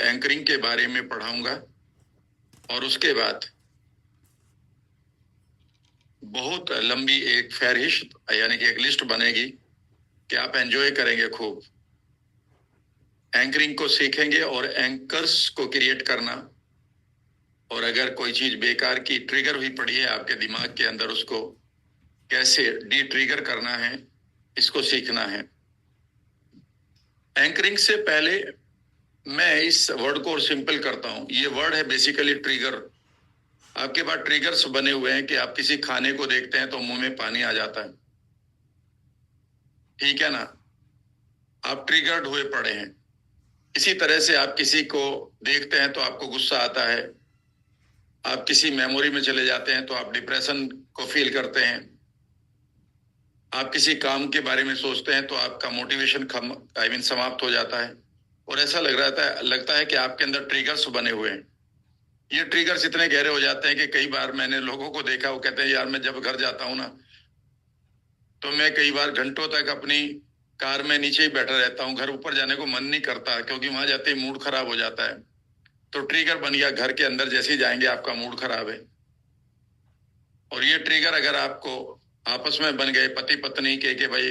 Anchoring के बारे में पढ़ाऊंगा और उसके बाद बहुत लंबी एक फहरिस्त यानी कि एक लिस्ट बनेगी कि आप एंजॉय करेंगे खूब। एंकरिंग को सीखेंगे और एंकर्स को क्रिएट करना, और अगर कोई चीज बेकार की ट्रिगर हुई पड़ी है आपके दिमाग के अंदर, उसको कैसे डी ट्रिगर करना है, इसको सीखना है। एंकरिंग से पहले मैं इस वर्ड को और सिंपल करता हूं। ये वर्ड है बेसिकली ट्रिगर। आपके पास ट्रिगर्स बने हुए हैं कि आप किसी खाने को देखते हैं तो मुंह में पानी आ जाता है, ठीक है ना? आप ट्रिगर्ड हुए पड़े हैं। इसी तरह से आप किसी को देखते हैं तो आपको गुस्सा आता है, आप किसी मेमोरी में चले जाते हैं तो आप डिप्रेशन को फील करते हैं, आप किसी काम के बारे में सोचते हैं तो आपका मोटिवेशन समाप्त हो जाता है, और ऐसा लगता है कि आपके अंदर ट्रिगर्स बने हुए हैं। ये ट्रिगर्स इतने गहरे हो जाते हैं कि कई बार मैंने लोगों को देखा, वो कहते हैं यार मैं जब घर जाता हूं ना तो मैं कई बार घंटों तक अपनी कार में नीचे ही बैठा रहता हूँ, घर ऊपर जाने को मन नहीं करता क्योंकि वहां जाते ही मूड खराब हो जाता है। तो ट्रिगर बन गया, घर के अंदर जैसे ही जाएंगे आपका मूड खराब है। और ये ट्रिगर अगर आपको आपस में बन गए पति पत्नी के कि भाई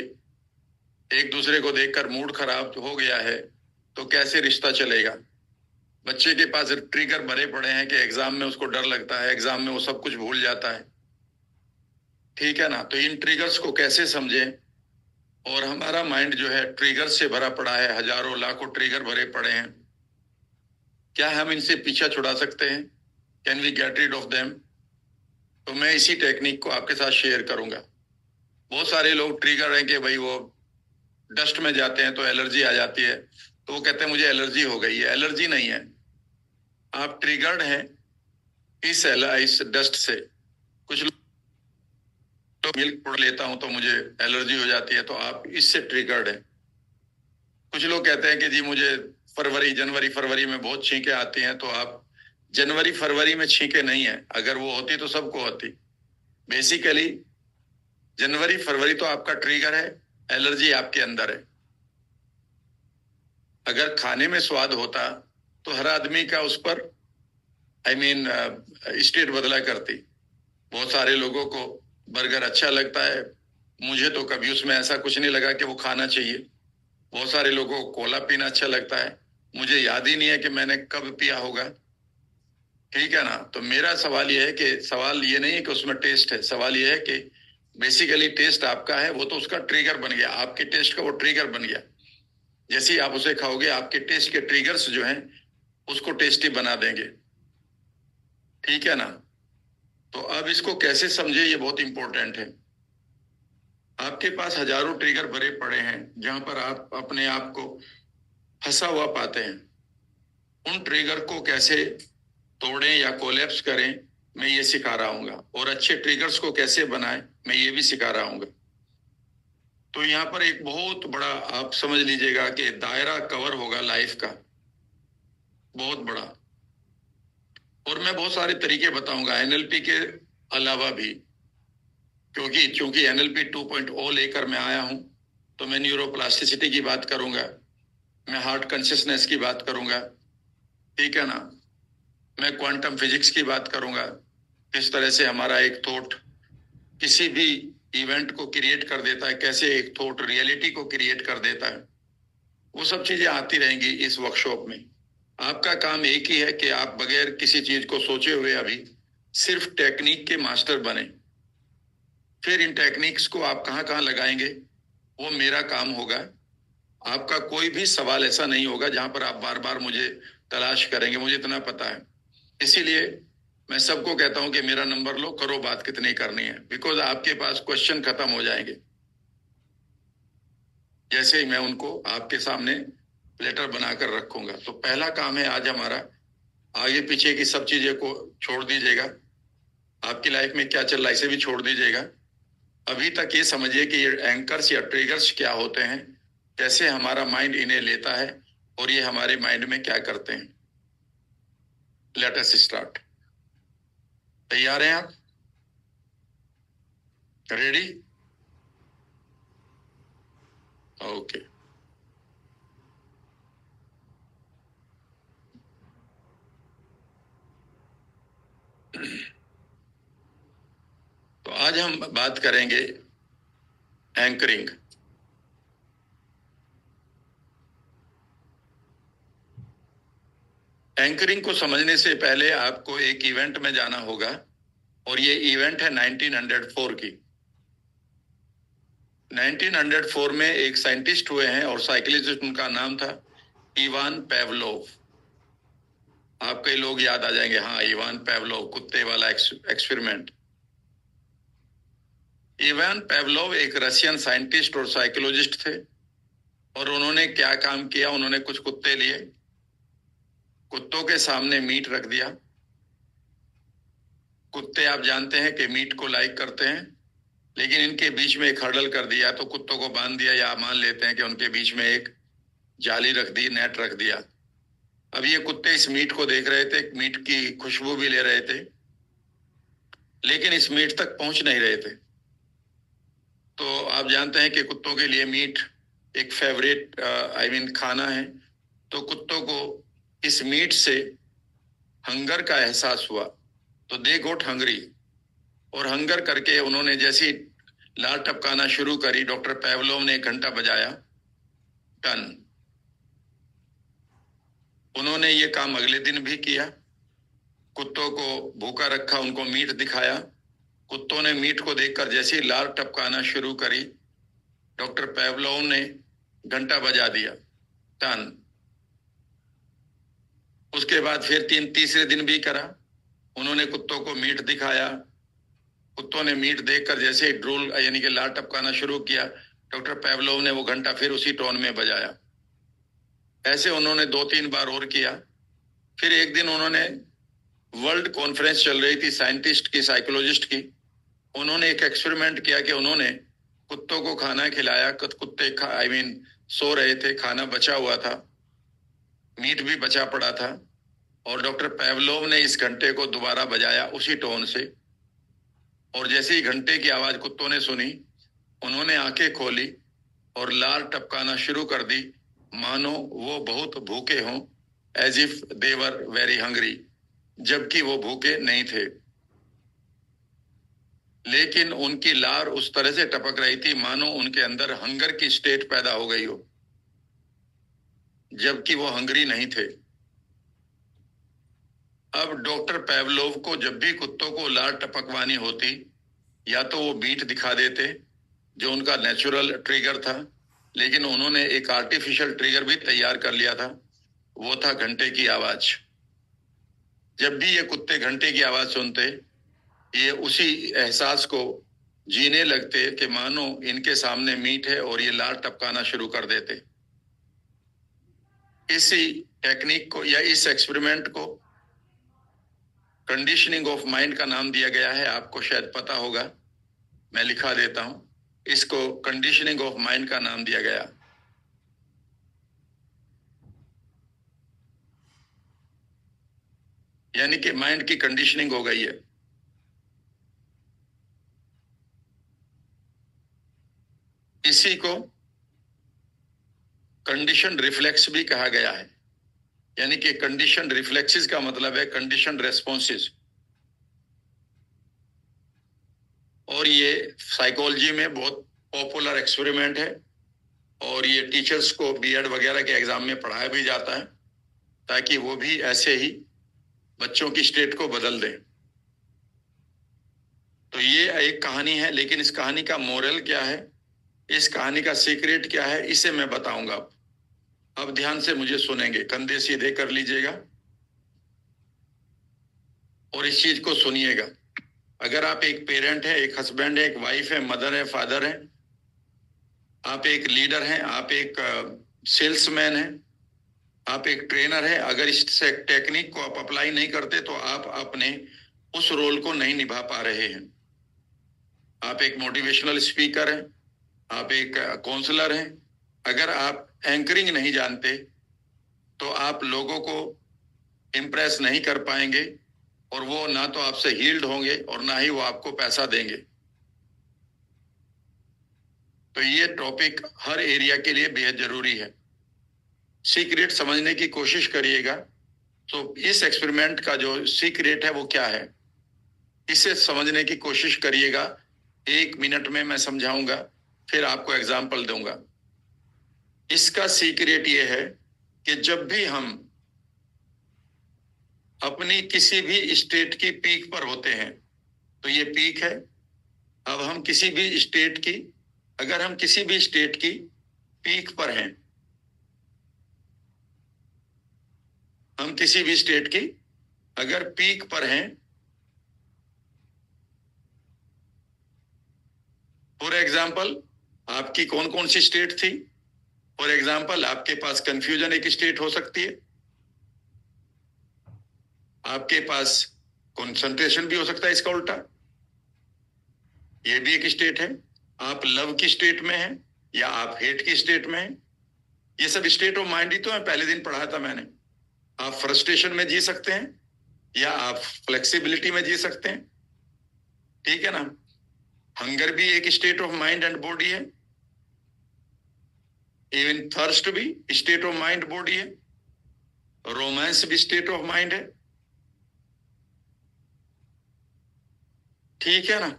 एक दूसरे को देखकर मूड खराब हो गया है, तो कैसे रिश्ता चलेगा? बच्चे के पास ट्रिगर भरे पड़े हैं कि एग्जाम में उसको डर लगता है, एग्जाम में वो सब कुछ भूल जाता है, ठीक है ना? तो इन ट्रिगर्स को कैसे समझें? और हमारा माइंड जो है ट्रिगर से भरा पड़ा है, हजारों लाखों ट्रिगर भरे पड़े हैं। क्या हम इनसे पीछा छुड़ा सकते हैं? Can we get rid of them? तो मैं इसी टेक्निक को आपके साथ शेयर करूंगा। बहुत सारे लोग ट्रिगर हैं कि भाई वो डस्ट में जाते हैं तो एलर्जी आ जाती है, तो वो कहते हैं मुझे एलर्जी हो गई है। एलर्जी नहीं है, आप ट्रिगर्ड हैं इस डस्ट से। कुछ लोग मिल्क प्रोडक्ट लेता हूं तो मुझे एलर्जी हो जाती है, तो आप इससे ट्रिगर्ड हैं। कुछ लोग कहते हैं कि जी मुझे जनवरी फरवरी में बहुत छींकें आती हैं, तो आप जनवरी फरवरी में छींकें नहीं है, अगर वो होती तो सबको होती। बेसिकली जनवरी फरवरी तो आपका ट्रिगर है, एलर्जी आपके अंदर है। अगर खाने में स्वाद होता तो हर आदमी का उस पर स्टेट बदला करती। बहुत सारे लोगों को बर्गर अच्छा लगता है, मुझे तो कभी उसमें ऐसा कुछ नहीं लगा कि वो खाना चाहिए। बहुत सारे लोगों को कोला पीना अच्छा लगता है, मुझे याद ही नहीं है कि मैंने कब पिया होगा, ठीक है ना? तो मेरा सवाल ये है कि सवाल ये नहीं है कि उसमें टेस्ट है, सवाल ये है कि बेसिकली टेस्ट आपका है, वो तो उसका ट्रिगर बन गया, आपके टेस्ट का वो ट्रिगर बन गया। जैसे ही आप उसे खाओगे आपके टेस्ट के ट्रिगर्स जो हैं उसको टेस्टी बना देंगे, ठीक है ना? तो अब इसको कैसे समझे, ये बहुत इंपॉर्टेंट है। आपके पास हजारों ट्रिगर भरे पड़े हैं जहां पर आप अपने आप को फंसा हुआ पाते हैं। उन ट्रिगर को कैसे तोड़ें या कोलैप्स करें, मैं ये सिखा रहा हूँ। और अच्छे ट्रिगर्स को कैसे बनाएं, मैं ये भी सिखा रहा हूँ। तो यहाँ पर एक बहुत बड़ा आप समझ लीजिएगा कि दायरा कवर होगा लाइफ का, बहुत बड़ा। और मैं बहुत सारे तरीके बताऊंगा एनएलपी के अलावा भी, क्योंकि चूंकि एनएलपी 2.0 लेकर मैं आया हूं, तो मैं न्यूरोप्लास्टिसिटी की बात करूंगा, मैं हार्ट कॉन्शियसनेस की बात करूंगा, ठीक है ना? मैं क्वांटम फिजिक्स की बात करूंगा, किस तरह से हमारा एक थॉट किसी भी इवेंट को क्रिएट कर देता है, कैसे एक थॉट रियलिटी को क्रिएट कर देता है। वो सब चीजें आती रहेंगी इस वर्कशॉप में। आपका काम एक ही है कि आप बगैर किसी चीज को सोचे हुए अभी सिर्फ टेक्निक के मास्टर बने। फिर इन टेक्निक्स को आप कहाँ कहाँ लगाएंगे वो मेरा काम होगा। आपका कोई भी सवाल ऐसा नहीं होगा जहां पर आप बार बार मुझे तलाश करेंगे, मुझे इतना पता है। इसीलिए मैं सबको कहता हूं कि मेरा नंबर लो, करो बात कितनी करनी है, बिकॉज आपके पास क्वेश्चन खत्म हो जाएंगे जैसे ही मैं उनको आपके सामने लेटर बनाकर रखूंगा। तो पहला काम है आज हमारा, आगे पीछे की सब चीजें को छोड़ दीजिएगा, आपकी लाइफ में क्या चल रहा है इसे भी छोड़ दीजिएगा। अभी तक ये समझिए कि ये एंकर्स या ट्रिगर्स क्या होते हैं, कैसे हमारा माइंड इन्हें लेता है और ये हमारे माइंड में क्या करते हैं। Let us start. तैयार हैं आप? रेडी? ओके। हम बात करेंगे एंकरिंग। एंकरिंग को समझने से पहले आपको एक इवेंट में जाना होगा, और ये इवेंट है 1904 की। 1904 में एक साइंटिस्ट हुए हैं और साइकिलिस्ट, उनका नाम था इवान पेवलोव। आप कई लोग याद आ जाएंगे, हाँ, इवान पेवलोव, कुत्ते वाला एक्सपेरिमेंट। इवान पेवलोव एक रशियन साइंटिस्ट और साइकोलॉजिस्ट थे, और उन्होंने क्या काम किया, उन्होंने कुछ कुत्ते लिए, कुत्तों के सामने मीट रख दिया। कुत्ते आप जानते हैं कि मीट को लाइक करते हैं, लेकिन इनके बीच में एक हर्डल कर दिया, तो कुत्तों को बांध दिया, या मान लेते हैं कि उनके बीच में एक जाली रख दी, नेट रख दिया। अब ये कुत्ते इस मीट को देख रहे थे, मीट की खुशबू भी ले रहे थे, लेकिन इस मीट तक पहुंच नहीं रहे थे। तो आप जानते हैं कि कुत्तों के लिए मीट एक फेवरेट खाना है। तो कुत्तों को इस मीट से हंगर का एहसास हुआ, तो दे गोट हंगरी, और हंगर करके उन्होंने जैसी लार टपकाना शुरू करी, डॉक्टर पेवलोव ने 1 घंटा बजाया, टन। उन्होंने ये काम अगले दिन भी किया, कुत्तों को भूखा रखा, उनको मीट दिखाया। कुत्तों ने मीट को देखकर जैसी लार टपकाना शुरू करी, डॉक्टर पेवलोव ने घंटा बजा दिया, टन। उसके बाद फिर तीसरे दिन भी करा, उन्होंने कुत्तों को मीट दिखाया। कुत्तों ने मीट देखकर जैसे ही ड्रूल यानी कि लार टपकाना शुरू किया, डॉक्टर पेवलोव ने वो घंटा फिर उसी टोन में बजाया। ऐसे उन्होंने 2-3 बार और किया। फिर एक दिन उन्होंने, वर्ल्ड कॉन्फ्रेंस चल रही थी साइंटिस्ट की, साइकोलॉजिस्ट की, उन्होंने एक एक्सपेरिमेंट किया कि उन्होंने कुत्तों को खाना खिलाया। कुत्ते सो रहे थे, खाना बचा हुआ था, मीट भी बचा पड़ा था, और डॉक्टर पेवलोव ने इस घंटे को दोबारा बजाया उसी टोन से। और जैसे ही घंटे की आवाज कुत्तों ने सुनी, उन्होंने आंखें खोली और लार टपकाना शुरू कर दी, मानो वो बहुत भूखे हों, as if they were very hungry, जबकि वो भूखे नहीं थे। लेकिन उनकी लार उस तरह से टपक रही थी मानो उनके अंदर हंगर की स्टेट पैदा हो गई हो, जबकि वो हंग्री नहीं थे। अब डॉक्टर पेवलोव को जब भी कुत्तों को लार टपकवानी होती, या तो वो बीट दिखा देते, जो उनका नेचुरल ट्रिगर था, लेकिन उन्होंने एक आर्टिफिशियल ट्रिगर भी तैयार कर लिया था, वो था घंटे की आवाज। जब भी ये कुत्ते घंटे की आवाज सुनते, ये उसी एहसास को जीने लगते कि मानो इनके सामने मीट है, और ये लार टपकाना शुरू कर देते। इसी टेक्निक को या इस एक्सपेरिमेंट को कंडीशनिंग ऑफ माइंड का नाम दिया गया है। आपको शायद पता होगा, मैं लिखा देता हूं, इसको कंडीशनिंग ऑफ माइंड का नाम दिया गया। यानी कि माइंड की कंडीशनिंग हो गई है। इसी को कंडीशन रिफ्लेक्स भी कहा गया है। यानी कि कंडीशन रिफ्लेक्सेस का मतलब है कंडीशन रेस्पॉन्सेस। और ये साइकोलॉजी में बहुत पॉपुलर एक्सपेरिमेंट है, और ये टीचर्स को बीएड वगैरह के एग्जाम में पढ़ाया भी जाता है, ताकि वो भी ऐसे ही बच्चों की स्टेट को बदल दें। तो ये एक कहानी है, लेकिन इस कहानी का मोरल क्या है, इस कहानी का सीक्रेट क्या है, इसे मैं बताऊंगा। अब ध्यान से मुझे सुनेंगे, कंधे सीधे कर लीजिएगा और इस चीज को सुनिएगा। अगर आप एक पेरेंट है, एक हस्बैंड है, एक वाइफ है, मदर है, फादर है, आप एक लीडर हैं, आप एक सेल्समैन हैं, आप एक ट्रेनर है, अगर इस टेक्निक को आप अप्लाई नहीं करते, तो आप अपने उस रोल को नहीं निभा पा रहे हैं। आप एक मोटिवेशनल स्पीकर हैं, आप एक काउंसलर हैं, अगर आप एंकरिंग नहीं जानते, तो आप लोगों को इम्प्रेस नहीं कर पाएंगे, और वो ना तो आपसे हील्ड होंगे और ना ही वो आपको पैसा देंगे। तो ये टॉपिक हर एरिया के लिए बेहद जरूरी है। सीक्रेट समझने की कोशिश करिएगा। तो इस एक्सपेरिमेंट का जो सीक्रेट है वो क्या है, इसे समझने की कोशिश करिएगा। 1 मिनट में मैं समझाऊंगा, फिर आपको एग्जाम्पल दूंगा। इसका सीक्रेट ये है कि जब भी हम अपनी किसी भी स्टेट की पीक पर होते हैं, तो ये पीक है। अब हम किसी भी स्टेट की, अगर हम किसी भी स्टेट की पीक पर हैं, हम किसी भी स्टेट की अगर पीक पर हैं, फॉर एग्जाम्पल आपकी कौन कौन सी स्टेट थी? फॉर एग्जाम्पल आपके पास कंफ्यूजन एक स्टेट हो सकती है, आपके पास कंसंट्रेशन भी हो सकता है, इसका उल्टा ये भी एक स्टेट है। आप लव की स्टेट में हैं या आप हेट की स्टेट में हैं, ये सब स्टेट ऑफ माइंड ही तो है, पहले दिन पढ़ा था मैंने। आप फ्रस्ट्रेशन में जी सकते हैं या आप फ्लेक्सिबिलिटी में जी सकते हैं, ठीक है ना। हंगर भी एक state of mind and body है, इवन थर्स्ट भी स्टेट ऑफ माइंड बॉडी है, रोमांस भी स्टेट ऑफ माइंड है, ठीक है ना।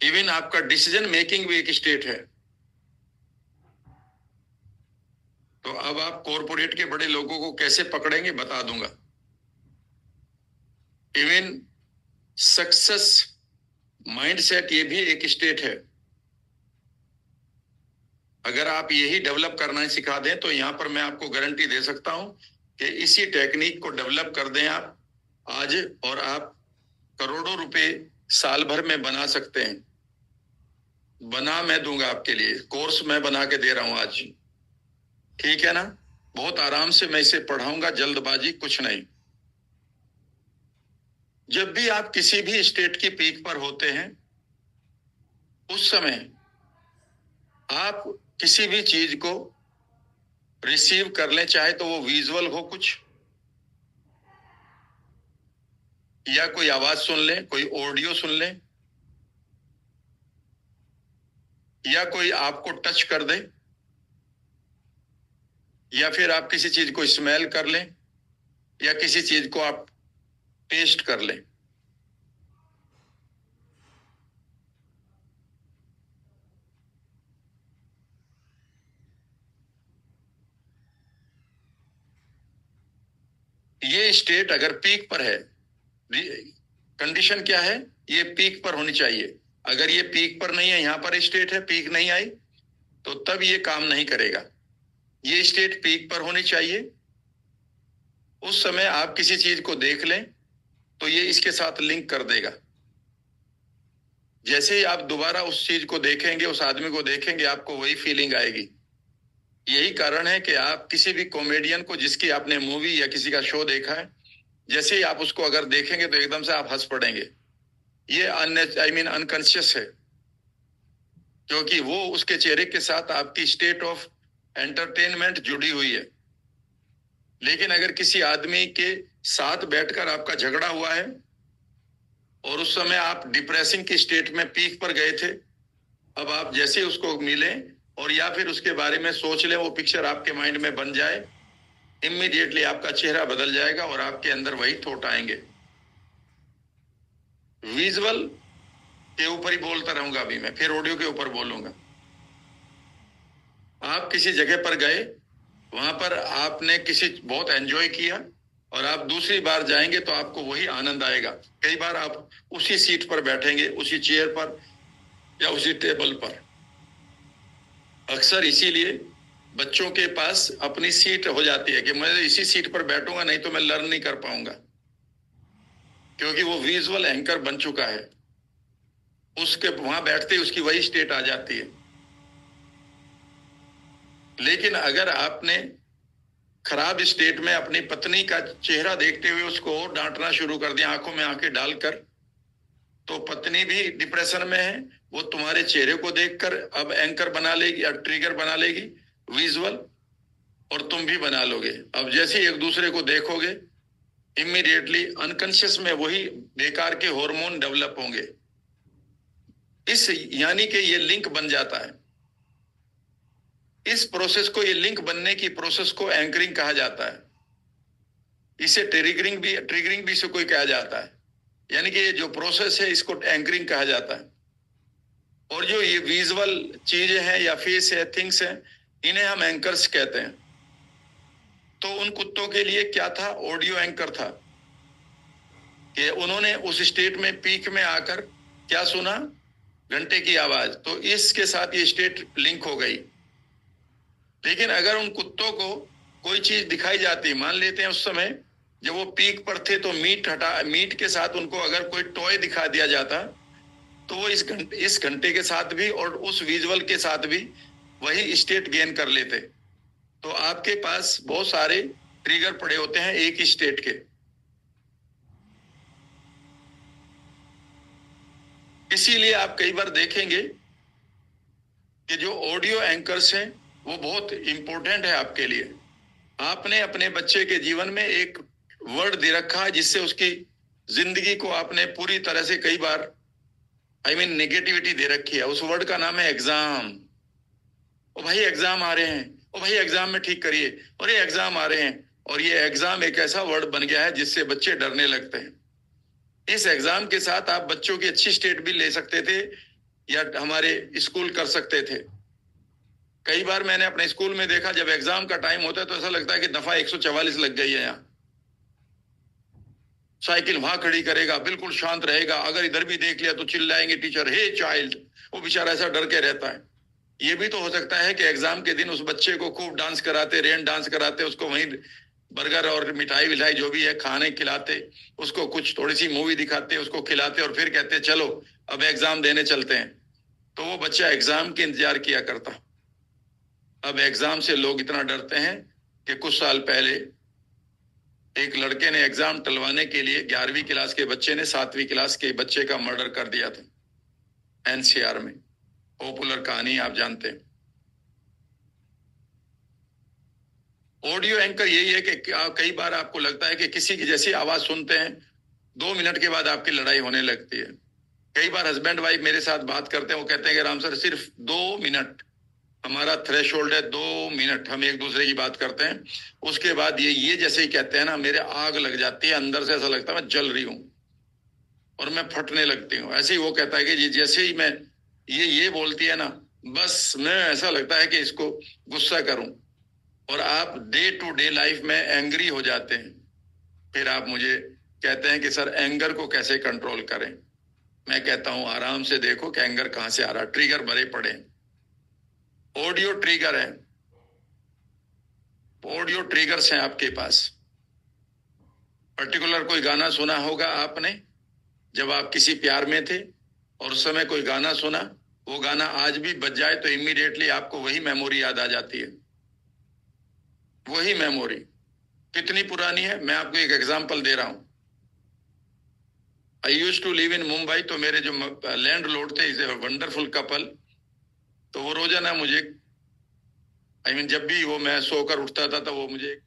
इवन आपका डिसीजन मेकिंग भी एक स्टेट है। तो अब आप कॉरपोरेट के बड़े लोगों को कैसे पकड़ेंगे बता दूंगा। इवन सक्सेस माइंडसेट ये भी एक स्टेट है। अगर आप यही डेवलप करना सिखा दें तो यहां पर मैं आपको गारंटी दे सकता हूं कि इसी टेक्निक को डेवलप कर दें आप आज, और आप करोड़ों रुपए साल भर में बना सकते हैं। बना मैं दूंगा आपके लिए, कोर्स मैं बना के दे रहा हूं आज, ठीक है ना। बहुत आराम से मैं इसे पढ़ाऊंगा, जल्दबाजी कुछ नहीं। जब भी आप किसी भी स्टेट की पीक पर होते हैं, उस समय आप किसी भी चीज को रिसीव कर लें, चाहे तो वो विजुअल हो कुछ, या कोई आवाज सुन लें, कोई ऑडियो सुन लें, या कोई आपको टच कर दे, या फिर आप किसी चीज को स्मेल कर लें, या किसी चीज को आप टेस्ट कर लें। ये स्टेट अगर पीक पर है, कंडीशन क्या है? ये पीक पर होनी चाहिए। अगर ये पीक पर नहीं है, यहां पर स्टेट है, पीक नहीं आई, तो तब ये काम नहीं करेगा। ये स्टेट पीक पर होनी चाहिए। उस समय आप किसी चीज को देख लें तो ये इसके साथ लिंक कर देगा। जैसे ही आप दोबारा उस चीज को देखेंगे, उस आदमी को देखेंगे, आपको वही फीलिंग आएगी। यही कारण है कि आप किसी भी कॉमेडियन को जिसकी आपने मूवी या किसी का शो देखा है, जैसे ही आप उसको अगर देखेंगे तो एकदम से आप हंस पड़ेंगे। ये अनकॉन्शियस है, क्योंकि वो उसके चेहरे के साथ आपकी स्टेट ऑफ एंटरटेनमेंट जुड़ी हुई है। लेकिन अगर किसी आदमी के साथ बैठकर आपका झगड़ा हुआ है और उस समय आप डिप्रेसिंग की स्टेट में पीक पर गए थे, अब आप जैसे उसको मिले और या फिर उसके बारे में सोच ले, वो पिक्चर आपके माइंड में बन जाए, इमीडिएटली आपका चेहरा बदल जाएगा और आपके अंदर वही थॉट आएंगे। विजुअल के ऊपर ही बोलता रहूंगा, अभी मैं फिर ऑडियो के ऊपर बोलूंगा। आप किसी जगह पर गए, वहां पर आपने किसी बहुत एंजॉय किया और आप दूसरी बार जाएंगे तो आपको वही आनंद आएगा। कई बार आप उसी सीट पर बैठेंगे, उसी चेयर पर या उसी टेबल पर। अक्सर इसीलिए बच्चों के पास अपनी सीट हो जाती है कि मैं इसी सीट पर बैठूंगा, नहीं तो मैं लर्न नहीं कर पाऊंगा, क्योंकि वो विजुअल एंकर बन चुका है। उसके वहां बैठते ही उसकी वही स्टेट आ जाती है। लेकिन अगर आपने खराब स्टेट में अपनी पत्नी का चेहरा देखते हुए उसको डांटना शुरू कर दिया, आंखों में आंखें डालकर, तो पत्नी भी डिप्रेशन में है, वो तुम्हारे चेहरे को देखकर अब एंकर बना लेगी या ट्रिगर बना लेगी विजुअल, और तुम भी बना लोगे। अब जैसे ही एक दूसरे को देखोगे, इमीडिएटली अनकॉन्शियस में वही बेकार के हार्मोन डेवलप होंगे। इस यानी कि ये लिंक बन जाता है। इस प्रोसेस को, ये लिंक बनने की प्रोसेस को एंकरिंग कहा जाता है। इसे ट्रिगरिंग भी इसे कोई कहा जाता है। यानी कि ये जो प्रोसेस है इसको एंकरिंग कहा जाता है। और जो ये विजुअल चीजें हैं या फेस है, थिंग्स हैं, इन्हें हम एंकर्स कहते हैं। तो उन कुत्तों के लिए क्या था, ऑडियो एंकर था कि उन्होंने उस स्टेट में पीक में आकर क्या सुना, घंटे की आवाज, तो इसके साथ ये स्टेट लिंक हो गई। लेकिन अगर उन कुत्तों को कोई चीज दिखाई जाती, मान लेते हैं उस समय जब वो पीक पर थे तो मीट के साथ उनको अगर कोई टॉय दिखा दिया जाता तो वो इस घंटे के साथ भी और उस विजुअल के साथ भी वही स्टेट गेन कर लेते। तो आपके पास बहुत सारे ट्रिगर पड़े होते हैं एक ही स्टेट के। इसीलिए आप कई बार देखेंगे कि जो ऑडियो एंकर्स हैं वो बहुत इंपॉर्टेंट है आपके लिए। आपने अपने बच्चे के जीवन में एक वर्ड दे रखा है जिससे उसकी जिंदगी को आपने पूरी तरह से कई बार नेगेटिविटी दे रखी है। उस वर्ड का नाम है एग्जाम। ओ भाई एग्जाम आ रहे हैं, ओ भाई एग्जाम में ठीक करिए, और ये एग्जाम आ रहे हैं। और ये एग्जाम एक ऐसा वर्ड बन गया है जिससे बच्चे डरने लगते हैं। इस एग्जाम के साथ आप बच्चों की अच्छी स्टेट भी ले सकते थे या हमारे स्कूल कर सकते थे। कई बार मैंने अपने स्कूल में देखा जब एग्जाम का टाइम होता है तो ऐसा लगता है कि दफा 144 लग गई है। यहाँ साइकिल वहां खड़ी करेगा, बिल्कुल शांत रहेगा, अगर इधर भी देख लिया तो चिल्लाएंगे टीचर, हे चाइल्ड। वो बेचारा ऐसा डर के रहता है। ये भी तो हो सकता है कि एग्जाम के दिन उस बच्चे को खूब डांस कराते, रेन डांस कराते, उसको वहीं बर्गर और मिठाई विठाई जो भी है खाने खिलाते, उसको कुछ थोड़ी सी मूवी दिखाते, उसको खिलाते और फिर कहते चलो अब एग्जाम देने चलते हैं। तो वो बच्चा एग्जाम के इंतजार किया करता। अब एग्जाम से लोग इतना डरते हैं कि कुछ साल पहले एक लड़के ने एग्जाम टलवाने के लिए 11वीं क्लास के बच्चे ने 7वीं क्लास के बच्चे का मर्डर कर दिया था। एनसीआर में पॉपुलर कहानी आप जानते हैं। ऑडियो एंकर यही है कि कई बार आपको लगता है कि किसी की जैसी आवाज सुनते हैं 2 मिनट के बाद आपकी लड़ाई होने लगती है। कई बार हस्बैंड वाइफ मेरे साथ बात करते हैं, वो कहते हैं कि राम सर सिर्फ 2 मिनट हमारा थ्रेशोल्ड है, 2 मिनट हम एक दूसरे की बात करते हैं। उसके बाद ये जैसे ही कहते हैं ना, मेरे आग लग जाती है अंदर से, ऐसा लगता है मैं जल रही हूं और मैं फटने लगती हूँ। ऐसे ही वो कहता है कि जैसे ही मैं ये बोलती है ना, बस मैं ऐसा लगता है कि इसको गुस्सा करूं। और आप डे टू डे लाइफ में एंग्री हो जाते हैं। फिर आप मुझे कहते हैं कि सर एंगर को कैसे कंट्रोल करें। मैं कहता हूं आराम से देखो कि एंगर कहां से आ रहा है। ट्रिगर भरे पड़े, ऑडियो ट्रिगर है, ऑडियो ट्रिगर्स हैं आपके पास। पर्टिकुलर कोई गाना सुना होगा आपने जब आप किसी प्यार में थे और उस समय कोई गाना सुना, वो गाना आज भी बज जाए तो इमीडिएटली आपको वही मेमोरी याद आ जाती है। वही मेमोरी कितनी पुरानी है, मैं आपको एक एग्जांपल दे रहा हूं। I used to live in Mumbai, तो मेरे जो लैंड लॉर्ड थे, इज ए वंडरफुल कपल। तो वो रोजाना मुझे जब भी वो मैं सोकर उठता था तो वो मुझे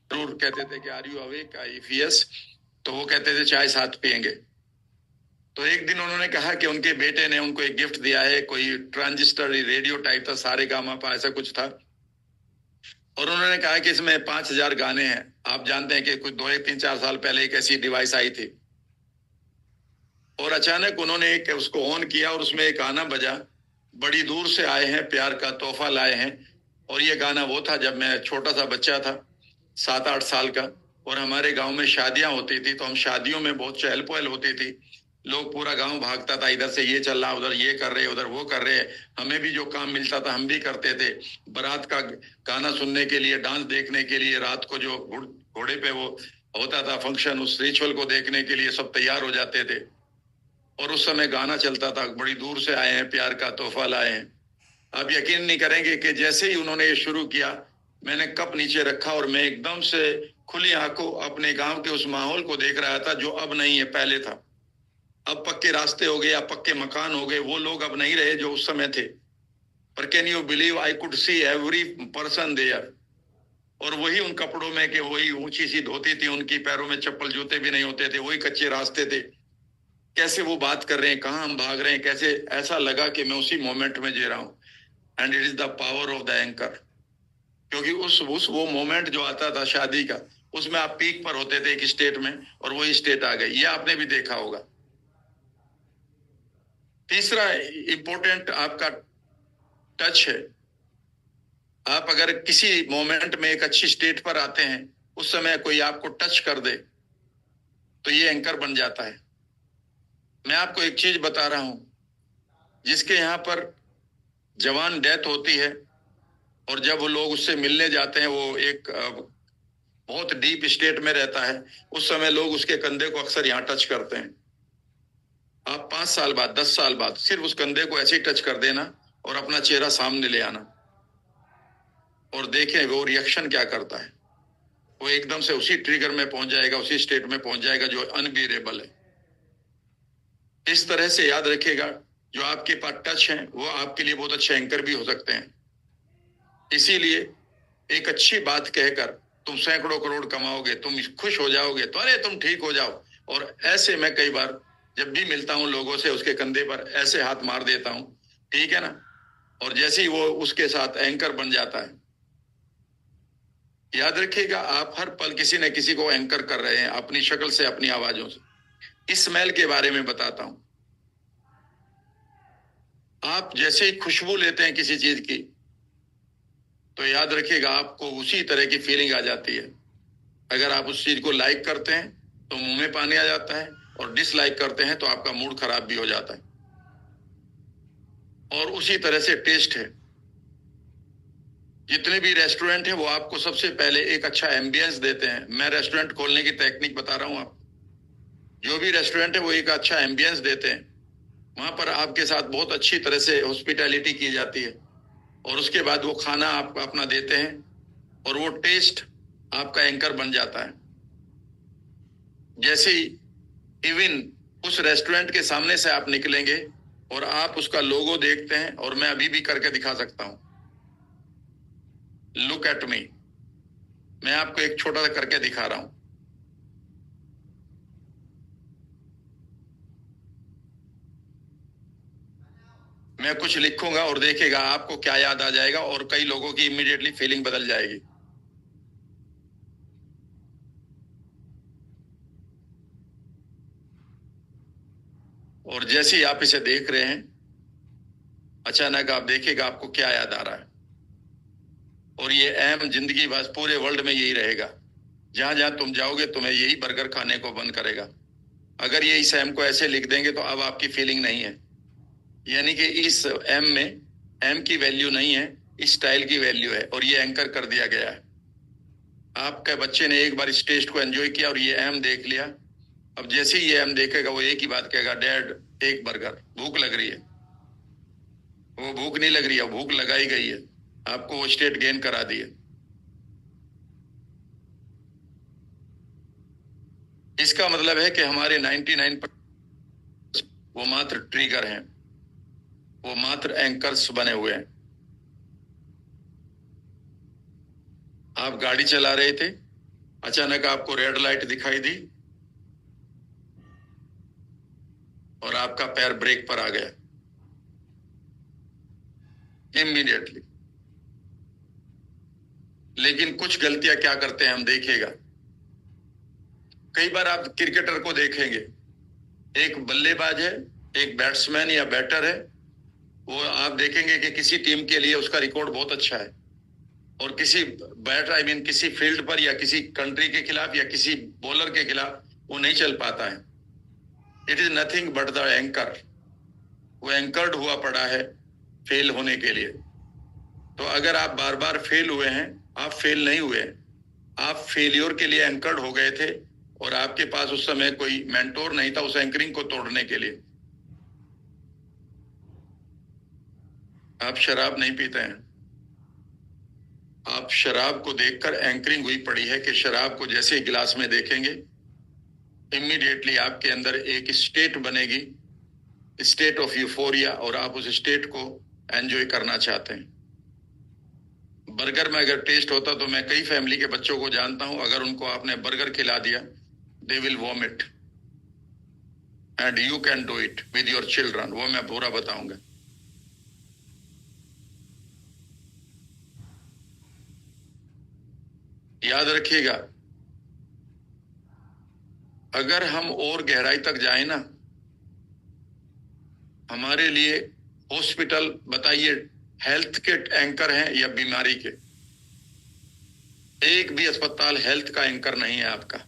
जरूर कहते थे कि are you awake, if yes तो वो कहते थे चाय साथ पियेंगे। तो एक दिन उन्होंने कहा कि उनके बेटे ने उनको एक गिफ्ट दिया है, कोई ट्रांजिस्टर रेडियो टाइप था, सारे गामा ऐसा कुछ था। और उन्होंने कहा कि इसमें 5000 गाने हैं। आप जानते हैं कि कुछ 2 1 3 4 साल पहले एक ऐसी डिवाइस आई थी और अचानक उन्होंने एक उसको ऑन किया और उसमें एक गाना बजा, बड़ी दूर से आए हैं, प्यार का तोहफा लाए हैं। और ये गाना वो था जब मैं छोटा सा बच्चा था, 7 8 साल का, और हमारे गांव में शादियां होती थी तो हम शादियों में बहुत चहल पहल होती थी। लोग पूरा गांव भागता था, इधर से ये चल रहा, उधर ये कर रहे, उधर वो कर रहे। हमें भी जो काम मिलता था हम भी करते थे। बारात का गाना सुनने के लिए, डांस देखने के लिए, रात को जो घोड़े पे वो होता था फंक्शन, उस रिचुअल को देखने के लिए सब तैयार हो जाते थे। और उस समय गाना चलता था, बड़ी दूर से आए हैं, प्यार का तोहफा लाए हैं। आप यकीन नहीं करेंगे कि जैसे ही उन्होंने ये शुरू किया, मैंने कप नीचे रखा और मैं एकदम से खुली आंखों अपने गांव के उस माहौल को देख रहा था जो अब नहीं है, पहले था। अब पक्के रास्ते हो गए, अब पक्के मकान हो गए, वो लोग अब नहीं रहे जो उस समय थे। पर can you believe, I could see every person there. और वही उन कपड़ों में, कि वही ऊंची सी धोती थी उनकी, पैरों में चप्पल जूते भी नहीं होते थे, वही कच्चे रास्ते थे। कैसे वो बात कर रहे हैं, कहाँ हम भाग रहे हैं, कैसे ऐसा लगा कि मैं उसी मोमेंट में जी रहा हूँ। And it is the power of the anchor. क्योंकि उस वो मोमेंट जो आता था शादी का, उसमें आप पीक पर होते थे एक स्टेट में, और वही स्टेट आ गई। ये आपने भी देखा होगा। तीसरा इंपॉर्टेंट आपका टच है। आप अगर किसी मोमेंट में एक अच्छी स्टेट पर आते हैं, उस समय कोई आपको टच कर दे, तो ये एंकर बन जाता है। मैं आपको एक चीज बता रहा हूं, जिसके यहाँ पर जवान डेथ होती है, और जब वो लोग उससे मिलने जाते हैं, वो एक बहुत डीप स्टेट में रहता है, उस समय लोग उसके कंधे को अक्सर यहाँ टच करते हैं। आप 5 साल बाद, 10 साल बाद सिर्फ उस कंधे को ऐसे ही टच कर देना और अपना चेहरा सामने ले आना, और देखें वो रिएक्शन क्या करता है। वो एकदम से उसी ट्रिगर में पहुंच जाएगा, उसी स्टेट में पहुंच जाएगा जो अनबीरेबल है। इस तरह से याद रखिएगा, जो आपके पास टच है वो आपके लिए बहुत अच्छे एंकर भी हो सकते हैं। इसीलिए एक अच्छी बात कहकर तुम सैकड़ों करोड़ कमाओगे, तुम खुश हो जाओगे, तो अरे तुम ठीक हो जाओ। और ऐसे मैं कई बार जब भी मिलता हूं लोगों से, उसके कंधे पर ऐसे हाथ मार देता हूं, ठीक है ना, और जैसे ही वो उसके साथ एंकर बन जाता है। याद रखिएगा, आप हर पल किसी न किसी को एंकर कर रहे हैं, अपनी शक्ल से, अपनी आवाजों से। स्मेल के बारे में बताता हूं। आप जैसे ही खुशबू लेते हैं किसी चीज की, तो याद रखिएगा आपको उसी तरह की फीलिंग आ जाती है। अगर आप उस चीज को लाइक करते हैं तो मुंह में पानी आ जाता है, और डिसलाइक करते हैं तो आपका मूड खराब भी हो जाता है। और उसी तरह से टेस्ट है। जितने भी रेस्टोरेंट हैं वो आपको सबसे पहले एक अच्छा एम्बियंस देते हैं। मैं रेस्टोरेंट खोलने की टेक्निक बता रहा हूं आप। जो भी रेस्टोरेंट है वो एक अच्छा एम्बियंस देते हैं। वहां पर आपके साथ बहुत अच्छी तरह से हॉस्पिटैलिटी की जाती है, और उसके बाद वो खाना आप अपना देते हैं, और वो टेस्ट आपका एंकर बन जाता है। जैसे ही इवन उस रेस्टोरेंट के सामने से आप निकलेंगे और आप उसका लोगो देखते हैं, और मैं अभी भी करके दिखा सकता हूं, लुक एट मी। मैं आपको एक छोटा सा करके दिखा रहा हूं। मैं कुछ लिखूंगा और देखिएगा आपको क्या याद आ जाएगा, और कई लोगों की इमीडिएटली फीलिंग बदल जाएगी। और जैसे ही आप इसे देख रहे हैं, अचानक आप देखिएगा आपको क्या याद आ रहा है। और ये अहम जिंदगी बस पूरे वर्ल्ड में यही रहेगा। जहां जहां तुम जाओगे तुम्हें यही बर्गर खाने को बंद करेगा। अगर ये इस एम को ऐसे लिख देंगे तो अब आपकी फीलिंग नहीं है, यानी कि इस एम में एम की वैल्यू नहीं है, इस स्टाइल की वैल्यू है, और ये एंकर कर दिया गया है। आपके बच्चे ने एक बार इस टेस्ट को एंजॉय किया और ये एम देख लिया। अब जैसे ही ये एम देखेगा वो एक ही बात कहेगा, डैड एक बर्गर। भूख लग रही है। वो भूख नहीं लग रही है, भूख लगाई गई है। आपको वो स्टेट गेन करा दी है। इसका मतलब है कि हमारे 99% वो मात्र ट्रिगर हैं, वो मात्र एंकर्स बने हुए हैं। आप गाड़ी चला रहे थे, अचानक आपको रेड लाइट दिखाई दी, और आपका पैर ब्रेक पर आ गया इमीडिएटली। लेकिन कुछ गलतियां क्या करते हैं हम देखिएगा। कई बार आप क्रिकेटर को देखेंगे, एक बल्लेबाज है, एक बैट्समैन या बैटर है, वो आप देखेंगे कि किसी टीम के लिए उसका रिकॉर्ड बहुत अच्छा है, और किसी बैटर आई मीन किसी फील्ड पर या किसी कंट्री के खिलाफ या किसी बॉलर के खिलाफ वो नहीं चल पाता है। It is nothing but the anchor. वो एंकर्ड हुआ पड़ा है फेल होने के लिए। तो अगर आप बार बार फेल हुए हैं, आप फेल नहीं हुए, आप फेलियर के लिए एंकर्ड हो गए थे और आपके पास उस समय कोई मेंटोर नहीं था उस एंकरिंग को तोड़ने के लिए। आप शराब नहीं पीते हैं, आप शराब को देखकर एंकरिंग हुई पड़ी है कि शराब को जैसे ही गिलास में देखेंगे इमीडिएटली आपके अंदर एक स्टेट बनेगी, स्टेट ऑफ यूफोरिया, और आप उस स्टेट को एंजॉय करना चाहते हैं। बर्गर में अगर टेस्ट होता तो मैं कई फैमिली के बच्चों को जानता हूं, अगर उनको आपने बर्गर खिला दिया they will vomit and you can do it with your children. वो मैं पूरा बताऊंगा। याद रखिएगा, अगर हम और गहराई तक जाएं ना, हमारे लिए हॉस्पिटल बताइए हेल्थ के एंकर हैं या बीमारी के? एक भी अस्पताल हेल्थ का एंकर नहीं है आपका,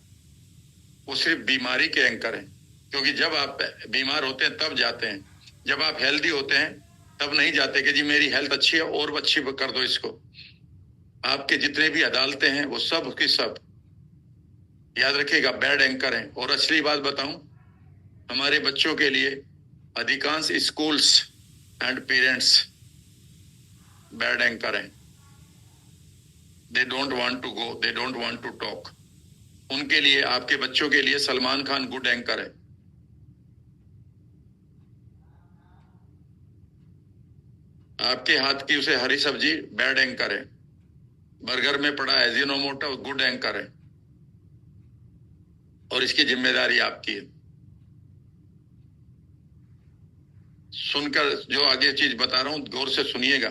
वो सिर्फ बीमारी के एंकर हैं। क्योंकि जब आप बीमार होते हैं तब जाते हैं, जब आप हेल्दी होते हैं तब नहीं जाते कि जी मेरी हेल्थ अच्छी है और अच्छी कर दो इसको। आपके जितने भी अदालतें हैं वो सब की सब, याद रखिएगा, बैड एंकर हैं। और असली बात बताऊं, हमारे बच्चों के लिए अधिकांश schools and parents bad anchor हैं। They don't want to go, they don't want to talk. उनके लिए, आपके बच्चों के लिए सलमान खान गुड एंकर है। आपके हाथ की उसे हरी सब्जी बैड एंकर है। बर्गर में पड़ा एजिनोमोटो गुड एंकर है, और इसकी जिम्मेदारी आपकी है। सुनकर जो आगे चीज बता रहा हूं गौर से सुनिएगा।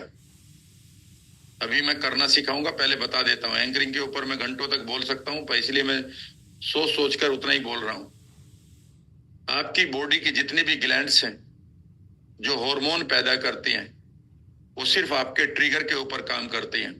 अभी मैं करना सिखाऊंगा, पहले बता देता हूं। एंकरिंग के ऊपर मैं घंटों तक बोल सकता हूं, पर इसलिए मैं सोच सोच कर उतना ही बोल रहा हूं। आपकी बॉडी की जितनी भी ग्लैंड्स हैं जो हार्मोन पैदा करती हैं, वो सिर्फ आपके ट्रिगर के ऊपर काम करती हैं।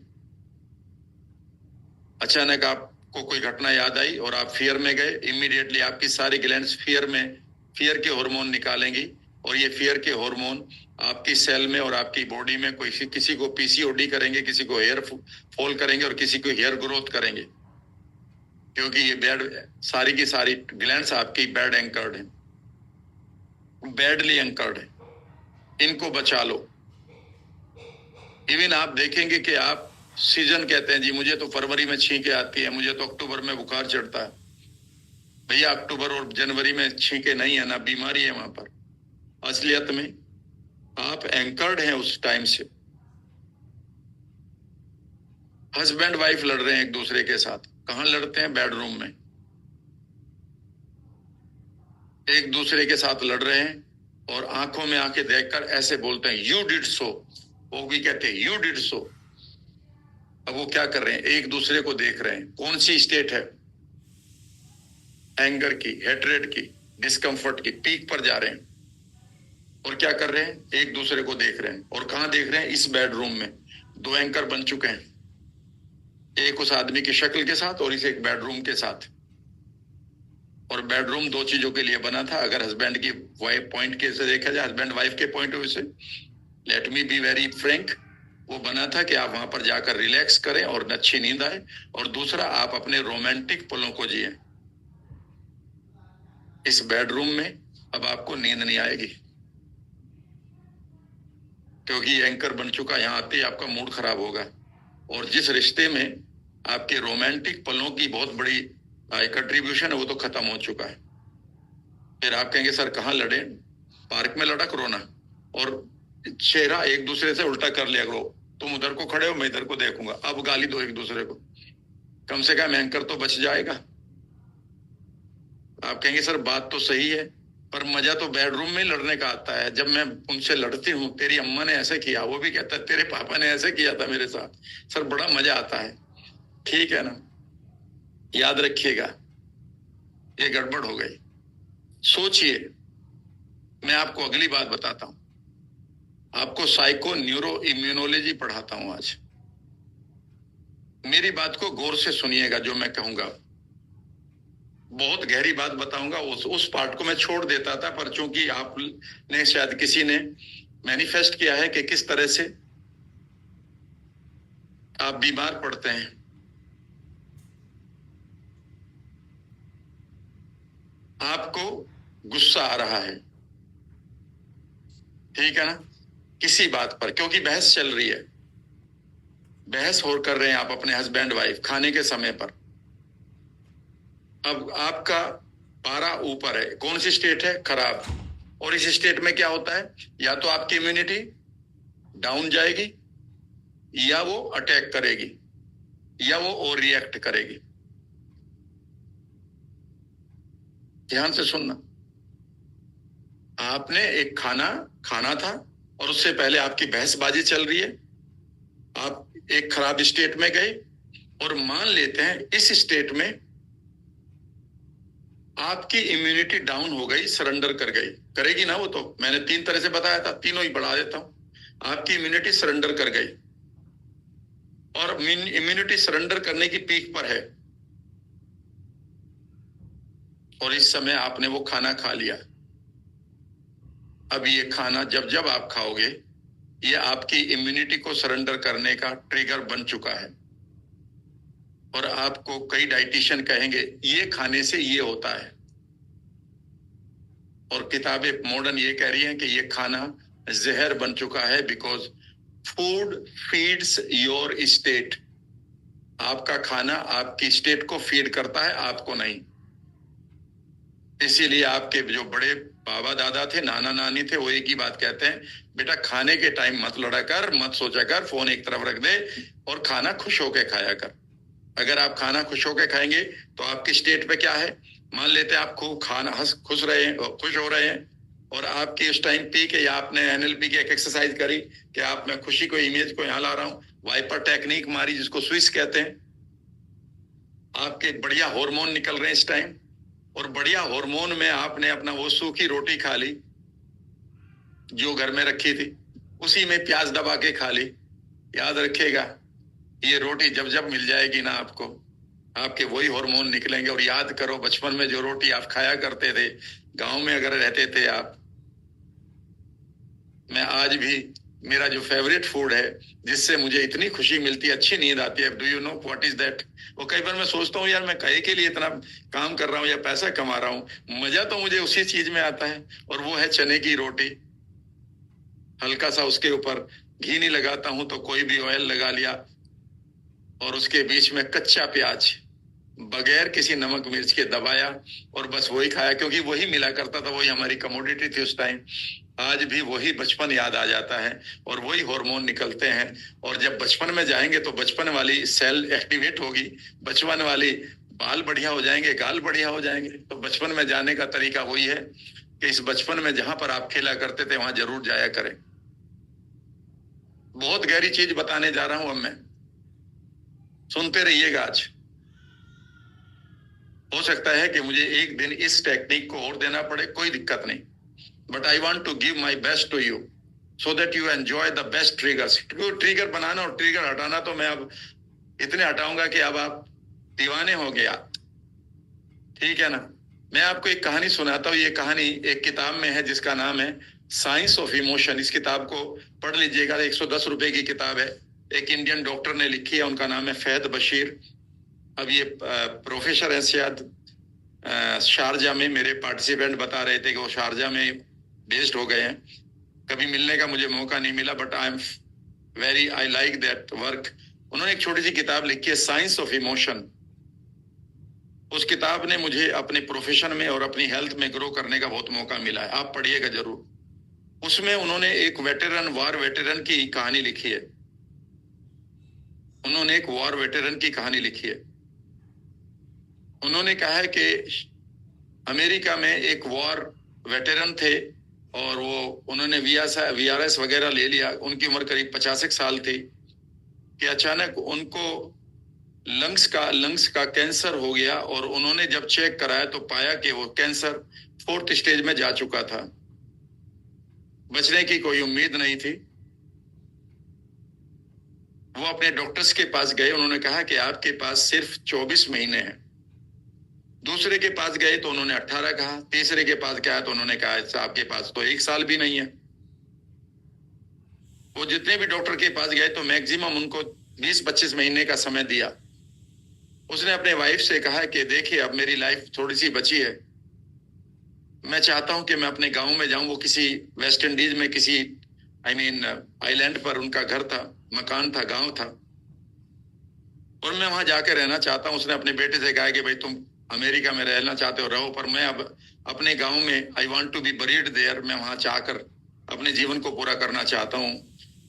अचानक आपको कोई घटना याद आई और आप फियर में गए, इमीडिएटली आपकी सारी ग्लैंड्स फियर के हार्मोन निकालेंगी, और ये फियर के हार्मोन आपकी सेल में और आपकी बॉडी में कोई किसी को पीसीओडी करेंगे, किसी को हेयर फॉल करेंगे और किसी को हेयर ग्रोथ करेंगे। क्योंकि ये बैड, सारी की सारी ग्लैंड्स आपकी बैड एंकर्ड हैं, बैडली एंकर्ड है। इनको बचा लो। इवन आप देखेंगे कि आप सीजन कहते हैं जी मुझे तो फरवरी में छींके आती है, मुझे तो अक्टूबर में बुखार चढ़ता है। भैया अक्टूबर और जनवरी में छींके नहीं है, ना बीमारी है वहां पर। असलियत में आप एंकर्ड हैं उस टाइम से। हस्बैंड वाइफ लड़ रहे हैं एक दूसरे के साथ, कहां लड़ते हैं? बेडरूम में। एक दूसरे के साथ लड़ रहे हैं और आंखों में आके देखकर ऐसे बोलते हैं यू डिड सो, वो भी कहते हैं यू डिड सो। अब वो क्या कर रहे हैं? एक दूसरे को देख रहे हैं। कौन सी स्टेट है? एंगर की, हेट्रेड की, डिस्कम्फर्ट की, पीक पर जा रहे हैं। और क्या कर रहे हैं? एक दूसरे को देख रहे हैं। और कहां देख रहे हैं? इस बेडरूम में। दो एंकर बन चुके हैं, एक उस आदमी की शक्ल के साथ और इस एक बेडरूम के साथ। और बेडरूम दो चीजों के लिए बना था। अगर हस्बैंड की वाइफ पॉइंट के से देखा जाए, हस्बैंड वाइफ के पॉइंट ऑफ व्यू से, let me be very Frank, वो बना था कि आप वहां पर जाकर रिलैक्स करें और अच्छी नींद आए, और दूसरा आप अपने रोमांटिक पलों को जिए। इस बेडरूम में अब आपको नींद नहीं आएगी, क्योंकि एंकर बन चुका। यहां आते ही आपका मूड खराब होगा। और जिस रिश्ते में आपके रोमांटिक पलों की बहुत बड़ी कंट्रीब्यूशन है, वो तो खत्म हो चुका है। फिर आप कहेंगे सर कहाँ लड़े? पार्क में लड़ा करो ना, और चेहरा एक दूसरे से उल्टा कर लिया करो। तुम उधर को खड़े हो, मैं इधर को देखूंगा। अब गाली दो एक दूसरे को, कम से कम एंकर तो बच जाएगा। आप कहेंगे सर बात तो सही है, पर मजा तो बेडरूम में लड़ने का आता है। जब मैं उनसे लड़ती हूँ, तेरी अम्मा ने ऐसे किया, वो भी कहता है तेरे पापा ने ऐसे किया था मेरे साथ, सर बड़ा मजा आता है। ठीक है ना? याद रखिएगा, ये गड़बड़ हो गई। सोचिए, मैं आपको अगली बात बताता हूं। आपको साइको न्यूरो इम्यूनोलॉजी पढ़ाता हूं आज। मेरी बात को गौर से सुनिएगा जो मैं कहूंगा। बहुत गहरी बात बताऊंगा, उस पार्ट को मैं छोड़ देता था, पर चूंकि आपने शायद किसी ने मैनिफेस्ट किया है कि किस तरह से आप बीमार पड़ते हैं। आपको गुस्सा आ रहा है, ठीक है ना, किसी बात पर, क्योंकि बहस चल रही है, बहस हो कर रहे हैं आप अपने हस्बैंड वाइफ खाने के समय पर। अब आपका पारा ऊपर है, कौन सी स्टेट है, खराब। और इस स्टेट में क्या होता है, या तो आपकी इम्यूनिटी डाउन जाएगी, या वो अटैक करेगी, या वो और रिएक्ट करेगी। ध्यान से सुनना, आपने एक खाना खाना था और उससे पहले आपकी बहसबाजी चल रही है, आप एक खराब स्टेट में गए, और मान लेते हैं इस स्टेट में आपकी इम्यूनिटी डाउन हो गई, सरेंडर कर गई, करेगी ना वो, तो मैंने 3 तरह से बताया था, तीनों ही बढ़ा देता हूं। आपकी इम्यूनिटी सरेंडर कर गई और इम्यूनिटी सरेंडर करने की पीक पर है, और इस समय आपने वो खाना खा लिया। अब ये खाना जब जब आप खाओगे, ये आपकी इम्यूनिटी को सरेंडर करने का ट्रिगर बन चुका है, और आपको कई डाइटिशियन कहेंगे ये खाने से ये होता है, और किताबें मॉडर्न ये कह रही हैं कि ये खाना जहर बन चुका है, because food feeds your state. आपका खाना आपकी स्टेट को फीड करता है, आपको नहीं। इसीलिए आपके जो बड़े बाबा दादा थे, नाना नानी थे, वो एक ही बात कहते हैं, बेटा खाने के टाइम मत लड़ा कर, मत सोचा कर, फोन एक तरफ रख दे और खाना खुश होके खाया कर। अगर आप खाना खुश होके खाएंगे तो आपकी स्टेट पे क्या है, मान लेते हैं आप खूब खाना खुश हो रहे हैं, और आपकी उस टाइम पी के, या आपने एनएलपी की एक एक्सरसाइज करी कि आप, मैं खुशी को इमेज को यहाँ ला रहा हूँ, वाइपर टेक्निक मारी जिसको स्विच कहते हैं, आपके बढ़िया हार्मोन निकल रहे हैं इस टाइम, और बढ़िया हार्मोन में आपने अपना वो सूखी रोटी खा ली जो घर में रखी थी, उसी में प्याज दबा के खा ली। याद रखिएगा, ये रोटी जब जब मिल जाएगी ना आपको, आपके वही हार्मोन निकलेंगे। और याद करो, बचपन में जो रोटी आप खाया करते थे, गांव में अगर रहते थे आप, मैं आज भी, मेरा जो फेवरेट फूड है जिससे मुझे इतनी खुशी मिलती है, अच्छी नींद आती है, do you know what is that? वो कई बार मैं सोचता हूँ, यार मैं काहे के लिए इतना काम कर रहा हूँ या पैसा कमा रहा हूँ, मजा तो मुझे उसी चीज में आता है, और वो है चने की रोटी। हल्का सा उसके ऊपर घी नहीं लगाता हूं तो कोई भी ऑयल लगा लिया, और उसके बीच में कच्चा प्याज बगैर किसी नमक मिर्च के दबाया, और बस वही खाया, क्योंकि वही मिला करता था, वही हमारी कमोडिटी थी उस टाइम। आज भी वही बचपन याद आ जाता है, और वही हार्मोन निकलते हैं, और जब बचपन में जाएंगे तो बचपन वाली सेल एक्टिवेट होगी, बचपन वाली बाल बढ़िया हो जाएंगे, गाल बढ़िया हो जाएंगे। तो बचपन में जाने का तरीका वही है कि इस बचपन में जहां पर आप खेला करते थे वहां जरूर जाया करें। बहुत गहरी चीज बताने जा रहा हूं अब मैं, सुनते रहिएगा। आज हो सकता है कि मुझे एक दिन इस टेक्निक को और देना पड़े, कोई दिक्कत नहीं, but I want to give my best to you so that you enjoy the best triggers. Trigger बनाना और ट्रिगर हटाना तो मैं अब इतने हटाऊंगा कि अब आप दीवाने हो गया, ठीक है ना। मैं आपको एक कहानी सुनाता हूँ, ये कहानी एक किताब में है जिसका नाम है साइंस ऑफ इमोशन। इस किताब को पढ़ लीजिएगा, 110 रुपए की किताब है, एक इंडियन डॉक्टर ने लिखी है, उनका नाम है फहद बशीर। अब ये प्रोफेसर है शायद शारजा में, मेरे पार्टिसिपेंट बता रहे थे कि वो शारजा में बेस्ड हो गए हैं। कभी मिलने का मुझे मौका नहीं मिला, but I like that work. उन्होंने एक छोटी सी किताब लिखी है, साइंस ऑफ इमोशन। उस किताब ने मुझे अपने प्रोफेशन में और अपनी हेल्थ में ग्रो करने का बहुत मौका मिला है, आप पढ़िएगा जरूर। उसमें उन्होंने एक वार वेटरन की कहानी लिखी है, उन्होंने एक वॉर वेटरन की कहानी लिखी है। उन्होंने कहा है कि अमेरिका में एक वॉर वेटरन थे, और वो उन्होंने वीआरएस वगैरह ले लिया, उनकी उम्र करीब 50 साल थी, कि अचानक उनको लंग्स का कैंसर हो गया, और उन्होंने जब चेक कराया तो पाया कि वो कैंसर 4th स्टेज में जा चुका था, बचने की कोई उम्मीद नहीं थी। वो अपने डॉक्टर्स के पास गए, उन्होंने कहा कि आपके पास सिर्फ 24 महीने हैं, दूसरे के पास गए तो उन्होंने 18 कहा, तीसरे के पास गया तो उन्होंने कहा साहब के पास तो 1 साल भी नहीं है। वो जितने भी डॉक्टर के पास गए तो मैक्सिमम उनको 20-25 महीने का समय दिया। उसने अपने वाइफ से कहा कि देखिए अब मेरी लाइफ थोड़ी सी बची है, मैं चाहता हूं कि मैं अपने गांव में जाऊं। वो किसी वेस्ट इंडीज में किसी आइलैंड पर उनका घर था, मकान था, गांव था, और मैं वहां जाकर रहना चाहता हूं। उसने अपने बेटे से कहा कि भाई तुम अमेरिका में रहना चाहते हो रहो, पर मैं अब अपने गांव में I want to be buried there, मैं वहां जाकर अपने जीवन को पूरा करना चाहता हूं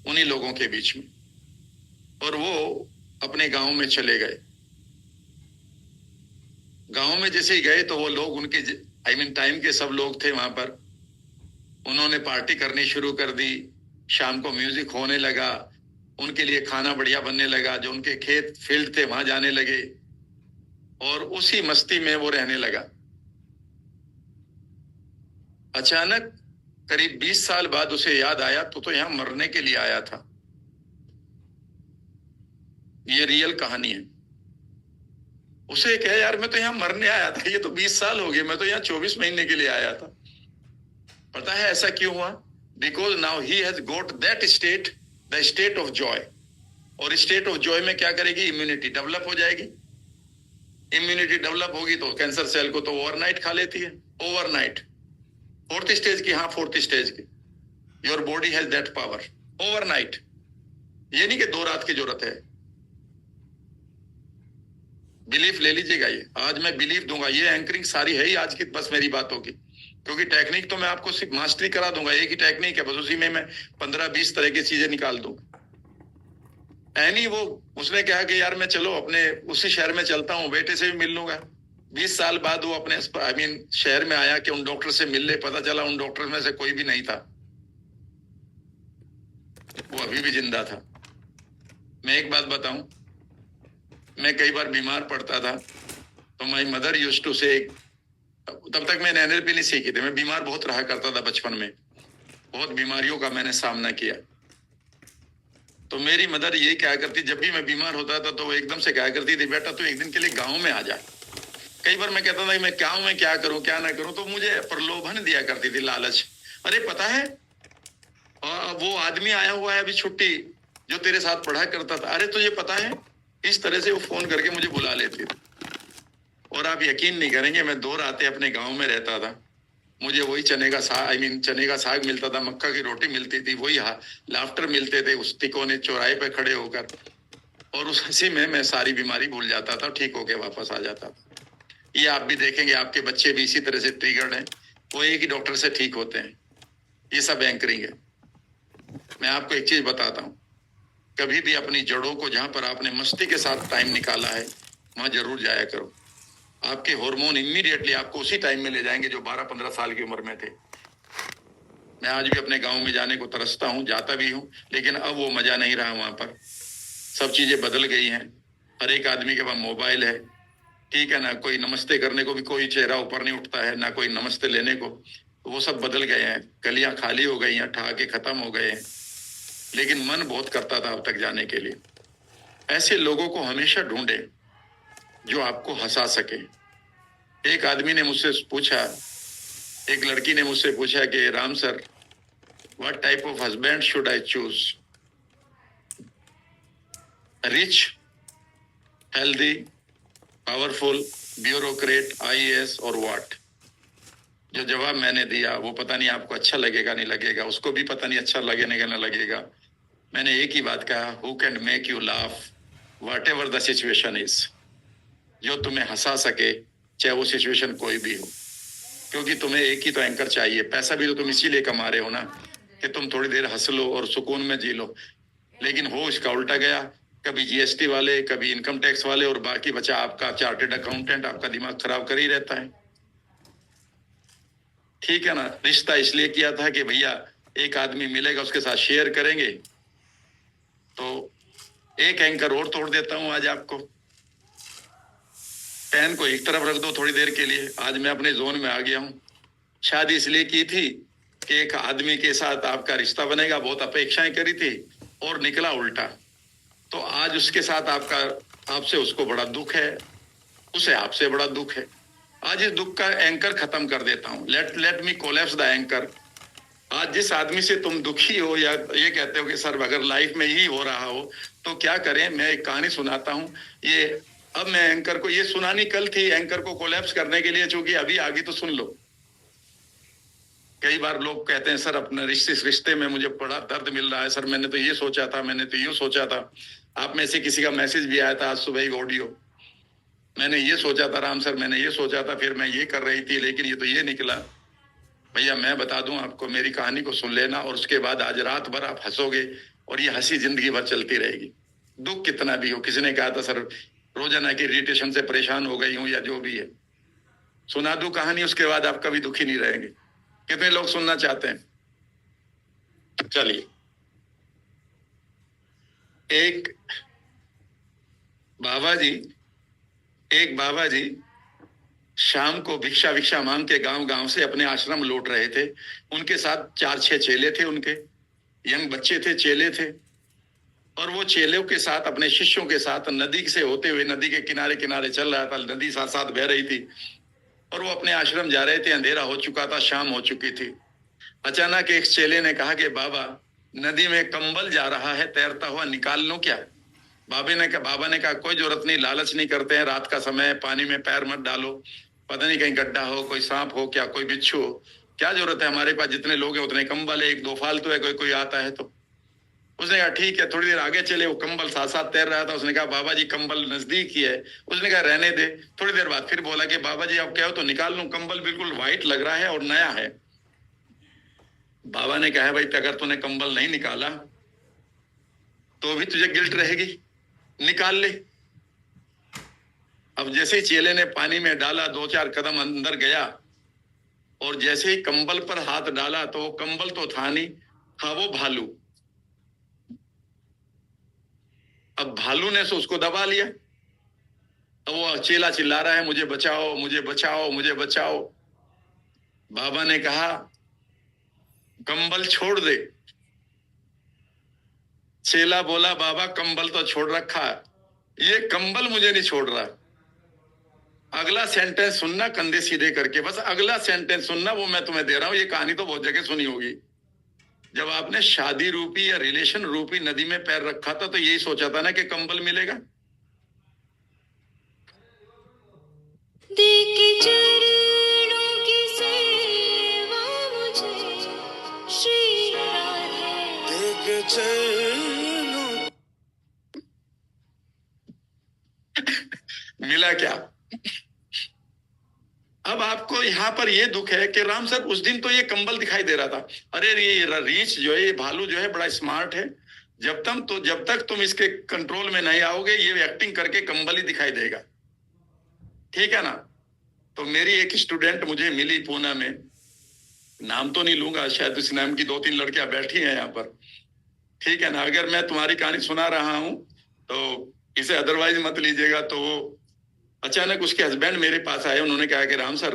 उन्हीं लोगों के बीच में। और वो अपने गांव में चले गए। गांव में जैसे ही गए तो वो लोग उनके टाइम के सब लोग थे वहां पर। उन्होंने पार्टी करनी शुरू कर दी, शाम को म्यूजिक होने लगा, उनके लिए खाना बढ़िया बनने लगा, जो उनके खेत फील्ड थे वहां जाने लगे और उसी मस्ती में वो रहने लगा। अचानक करीब 20 साल बाद उसे याद आया तो यहाँ मरने के लिए आया था। ये रियल कहानी है। उसे कहे यार मैं तो यहाँ मरने आया था, ये तो 20 साल हो गए, मैं तो यहाँ 24 महीने के लिए आया था। पता है ऐसा क्यों हुआ? Because now he has got that state, the state of joy. और स्टेट ऑफ जॉय में क्या करेगी? इम्यूनिटी डेवलप हो जाएगी। इम्यूनिटी डेवलप होगी तो कैंसर सेल को तो ओवरनाइट खा लेती है, ओवरनाइट। 4th स्टेज की, हाँ 4th स्टेज की। Your body has that power overnight. ये नहीं कि 2 रात की जरूरत है। बिलीफ ले लीजिएगा, ये आज मैं बिलीफ दूंगा। ये एंकरिंग सारी है ही आज की बस मेरी बातों की, क्योंकि टेक्निक तो मैं आपको सिर्फ मास्टरी करा दूंगा। एक ही टेक्निक है, बस उसी में मैं 15-20 तरह की चीजें निकाल दूंगा। वो उसने कहा कि यार मैं चलो अपने उसी शहर में चलता हूँ, बेटे से भी मिल लूंगा। 20 साल बाद वो अपने शहर में आया कि उन डॉक्टर से मिल ले। पता चला उन डॉक्टर में से कोई भी नहीं था, वो अभी भी जिंदा था। मैं एक बात बताऊं, मैं कई बार बीमार पड़ता था तो माई मदर यूज्ड टू से, तब तक मैंने एनएलपी नहीं सीखी थी, मैं बीमार बहुत रहा करता था बचपन में, बहुत बीमारियों का मैंने सामना किया। तो मेरी मदर ये क्या करती, जब भी मैं बीमार होता था तो वो एकदम से क्या करती थी, बेटा तू एक दिन के लिए गांव में आ जा। कई बार मैं कहता था मैं गांव में क्या करूं क्या ना करूं, तो मुझे प्रलोभन दिया करती थी, लालच। अरे पता है वो आदमी आया हुआ है अभी छुट्टी, जो तेरे साथ पढ़ा करता था, अरे तुझे पता है। इस तरह से वो फोन करके मुझे बुला लेती थी। और आप यकीन नहीं करेंगे, मैं 2 रातें अपने गांव में रहता था। मुझे वही चने का साग चने का साग मिलता था, मक्का की रोटी मिलती थी, वही लाफ्टर मिलते थे उस तिकोने चौराहे पे खड़े होकर। और उस हंसी में मैं सारी बीमारी भूल जाता था, ठीक होके वापस आ जाता था। ये आप भी देखेंगे, आपके बच्चे भी इसी तरह से ट्रिगर्ड हैं, वो एक ही डॉक्टर से ठीक होते हैं। ये सब एंकरिंग है। मैं आपको एक चीज बताता हूँ, कभी भी अपनी जड़ों को, जहां पर आपने मस्ती के साथ टाइम निकाला है, वहां जरूर जाया करो। आपके हार्मोन इमीडिएटली आपको उसी टाइम में ले जाएंगे जो 12-15 साल की उम्र में थे। मैं आज भी अपने गांव में जाने को तरसता हूँ, जाता भी हूँ, लेकिन अब वो मजा नहीं रहा वहां पर। सब चीजें बदल गई हैं। हर एक आदमी के पास मोबाइल है, ठीक है ना, कोई नमस्ते करने को भी कोई चेहरा ऊपर नहीं उठता है, ना कोई नमस्ते लेने को। वो सब बदल गए हैं, गलियां खाली हो गई हैं, ठहाके खत्म हो गए हैं। लेकिन मन बहुत करता था अब तक जाने के लिए। ऐसे लोगों को हमेशा ढूंढे जो आपको हंसा सके। एक आदमी ने मुझसे पूछा, एक लड़की ने मुझसे पूछा कि Ram sir, what type of husband should I choose, rich, healthy, powerful, bureaucrat, IAS और व्हाट। जो जवाब मैंने दिया वो पता नहीं आपको अच्छा लगेगा नहीं लगेगा, उसको भी पता नहीं अच्छा लगेगा ना लगेगा। मैंने एक ही बात कहा, who can make you laugh what ever the situation is. जो तुम्हें हंसा सके, चाहे वो सिचुएशन कोई भी हो। क्योंकि तुम्हें एक ही तो एंकर चाहिए। पैसा भी तो तुम इसीलिए कमा रहे हो ना, कि तुम थोड़ी देर हंस लो और सुकून में जी लो। लेकिन हो इसका उल्टा गया, कभी जीएसटी वाले, कभी इनकम टैक्स वाले, और बाकी बचा आपका चार्टेड अकाउंटेंट, आपका दिमाग खराब कर ही रहता है। ठीक है ना। रिश्ता इसलिए किया था कि भैया एक आदमी मिलेगा, उसके साथ शेयर करेंगे। तो एक एंकर और तोड़ देता हूं आज आपको। पेन को एक तरफ रख दो थोड़ी देर के लिए। आज मैं अपने जोन में आ गया हूं। शादी इसलिए की थी कि एक आदमी के साथ आपका रिश्ता बनेगा, बहुत अपेक्षाएं करी थी, और निकला उल्टा। तो आज उसके साथ आपसे उसको बड़ा दुख है, उसे आपसे बड़ा दुख है। आज इस दुख का एंकर खत्म कर देता हूं। Let me collapse the anchor. आज जिस आदमी से तुम दुखी हो या ये कहते हो कि सर अगर लाइफ में ही हो रहा हो तो क्या करें, मैं एक कहानी सुनाता हूं। ये अब मैं एंकर को ये सुनानी कल थी, एंकर को कोलैप्स करने के लिए, चूंकि अभी आगे तो सुन लो। कई बार लोग कहते हैं सर अपने रिश्ते में मुझे बड़ा दर्द मिल रहा है सर, मैंने तो ये सोचा था, मैंने तो यूं सोचा था। आप में से किसी का मैसेज भी आया था आज सुबह ही ऑडियो, मैंने ये सोचा था राम सर, मैंने ये सोचा था, फिर मैं ये कर रही थी, लेकिन ये तो ये निकला। भैया मैं बता दूं आपको, मेरी कहानी को सुन लेना और उसके बाद आज रात भर आप हंसोगे और ये हंसी जिंदगी भर चलती रहेगी। दुख कितना भी हो, किसी ने कहा था सर रोजाना की इरिटेशन से परेशान हो गई हूं या जो भी है, सुना दूं कहानी, उसके बाद आप कभी दुखी नहीं रहेंगे। कितने लोग सुनना चाहते हैं? चलिए। एक बाबा जी एक बाबा जी शाम को भिक्षा भिक्षा मांग के गांव गांव से अपने आश्रम लौट रहे थे। उनके साथ 4-6 चेले थे, उनके यंग बच्चे थे, चेले थे। और वो चेलों के साथ, अपने शिष्यों के साथ नदी से होते हुए नदी के किनारे किनारे चल रहा था। नदी साथ साथ बह रही थी और वो अपने आश्रम जा रहे थे। अंधेरा हो चुका था, शाम हो चुकी थी। अचानक एक चेले ने कहा कि बाबा नदी में कंबल जा रहा है तैरता हुआ, निकाल लो क्या? बाबा ने कहा कोई जरूरत नहीं, लालच नहीं करते हैं, रात का समय, पानी में पैर मत डालो, पता नहीं कहीं गड्ढा हो, कोई सांप हो, क्या कोई बिच्छू हो, क्या जरूरत है, हमारे पास जितने लोग हैं उतने कंबल है, 1-2 फालतू है, कोई कोई आता है तो। उसने कहा ठीक है। थोड़ी देर आगे चले, वो कंबल साथ साथ तैर रहा था। उसने कहा बाबा जी कंबल नजदीक ही है। उसने कहा रहने दे। थोड़ी देर बाद फिर बोला कि बाबा जी आप क्या हो तो निकाल लूं, कंबल बिल्कुल व्हाइट लग रहा है और नया है। बाबा ने कहा भाई अगर तूने कंबल नहीं निकाला तो भी तुझे गिल्ट रहेगी, निकाल ले। अब जैसे ही चेले ने पानी में डाला, 2-4 कदम अंदर गया और जैसे ही कंबल पर हाथ डाला तो वो कंबल तो था नहीं, था वो भालू। अब भालू ने तो उसको दबा लिया। अब वो चेला चिल्ला रहा है मुझे बचाओ, मुझे बचाओ, मुझे बचाओ। बाबा ने कहा कंबल छोड़ दे। चेला बोला बाबा कंबल तो छोड़ रखा है, ये कंबल मुझे नहीं छोड़ रहा। अगला सेंटेंस सुनना कंधे सीधे करके, बस अगला सेंटेंस सुनना, वो मैं तुम्हें दे रहा हूं। ये कहानी तो बहुत जगह सुनी होगी। जब आपने शादी रूपी या रिलेशन रूपी नदी में पैर रखा था तो यही सोचा था ना कि कंबल मिलेगा। देके चरणों की सेवा मुझे श्री राधे, देके चरणों मिला क्या? अब आपको यहाँ पर ये दुख है कि राम सर उस दिन तो ये कंबल दिखाई दे रहा था। अरे ये रीछ जो है, ये भालू जो है बड़ा स्मार्ट है। जब तक तुम इसके कंट्रोल में नहीं आओगे ये एक्टिंग करके कंबल ही दिखाई देगा, ठीक है ना? तो मेरी एक स्टूडेंट मुझे मिली पूना में, नाम तो नहीं लूंगा, शायद उस नाम की 2-3 लड़कियां बैठी हैं यहाँ पर, ठीक है ना? अगर मैं तुम्हारी कहानी सुना रहा हूं तो इसे अदरवाइज मत लीजिएगा। तो अचानक उसके हस्बैंड मेरे पास आए। उन्होंने कहा कि राम सर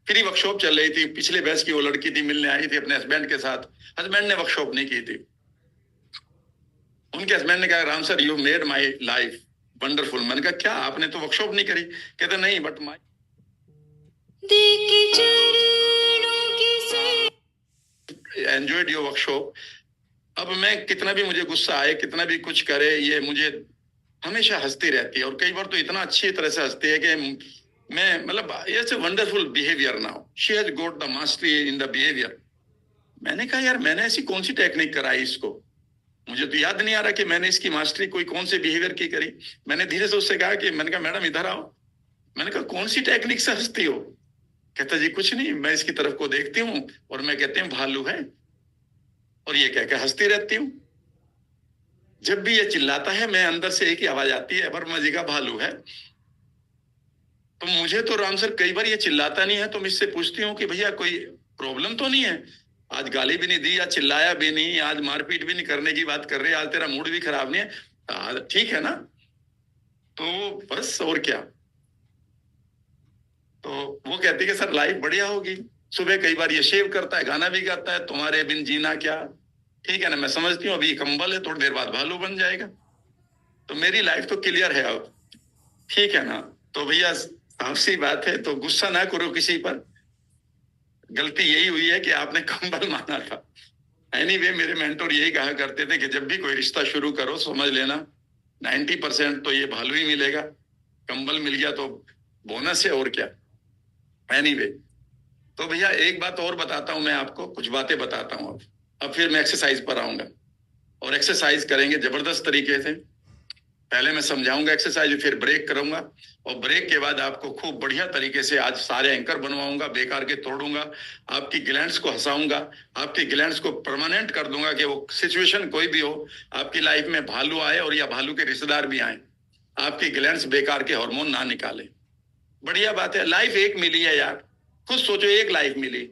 फ्री वर्कशॉप चल रही थी, पिछले बैच की वो लड़की थी, मिलने आई थी अपने हस्बैंड के साथ। हस्बैंड ने वर्कशॉप नहीं की थी। उनके हस्बैंड ने कहा Ram sir you made my life wonderful. मैंने कहा क्या, आपने तो वर्कशॉप नहीं करी? कहते नहीं, but my enjoyed your workshop. अब मैं कितना भी मुझे गुस्सा आए, कितना भी कुछ करे, ये मुझे हमेशा हंसती रहती है और कई बार तो इतना अच्छी तरह से हंसती है कि मैं मतलब it's a wonderful behaviour now, she has got the mastery in the behaviour. मैंने कहा यार मैंने ऐसी कौन सी टेक्निक कराई इसको, मुझे तो याद नहीं आ रहा कि मैंने इसकी मास्टरी कोई कौन से बिहेवियर की करी। मैंने धीरे से उससे कहा कि, मैंने कहा मैडम इधर आओ। मैंने कहा कौन सी टेक्निक से हंसती हो? कहता जी कुछ नहीं, मैं इसकी तरफ को देखती हूँ और मैं कहती हूँ भालू है, और ये कह के हंसती रहती हूँ। जब भी ये चिल्लाता है मैं अंदर से एक ही आवाज आती है, वर्मा जी का भालू है। तो मुझे तो राम सर कई बार ये चिल्लाता नहीं है तो मैं इससे पूछती हूँ कि भैया कोई प्रॉब्लम तो नहीं है? आज गाली भी नहीं दी, आज चिल्लाया भी नहीं, आज मारपीट भी नहीं करने की बात कर रहे, आज तेरा मूड भी खराब नहीं है, ठीक है ना? तो बस और क्या। तो वो कहती है कि सर लाइफ बढ़िया होगी। सुबह कई बार ये शेव करता है, गाना भी गाता है, तुम्हारे बिन जीना क्या, ठीक है ना? मैं समझती हूँ अभी कंबल है, थोड़ी देर बाद भालू बन जाएगा। तो मेरी लाइफ तो क्लियर है अब, ठीक है ना? तो भैया आपसी बात है, तो गुस्सा ना करो किसी पर। गलती यही हुई है कि आपने कंबल माना था। एनीवे, मेरे मेंटोर यही कहा करते थे कि जब भी कोई रिश्ता शुरू करो समझ लेना 90% तो ये भालू ही मिलेगा, कंबल मिल गया तो बोनस है, और क्या। एनीवे, तो भैया एक बात और बताता हूं, मैं आपको कुछ बातें बताता हूं। अब फिर मैं एक्सरसाइज पर आऊंगा, और एक्सरसाइज करेंगे जबरदस्त तरीके से। पहले मैं समझाऊंगा एक्सरसाइज, फिर ब्रेक करूंगा, और ब्रेक के बाद आपको खूब बढ़िया तरीके से आज सारे एंकर बनवाऊंगा, बेकार के तोड़ूंगा, आपकी ग्लैंड्स को हंसाऊंगा, आपकी ग्लैंड्स को परमानेंट कर दूंगा कि वो सिचुएशन कोई भी हो, आपकी लाइफ में भालू आए और या भालू के रिश्तेदार भी आए, आपकी ग्लैंड्स बेकार के हार्मोन ना निकाले। बढ़िया बात है, लाइफ एक मिली है यार, खुद सोचो, एक लाइफ मिली,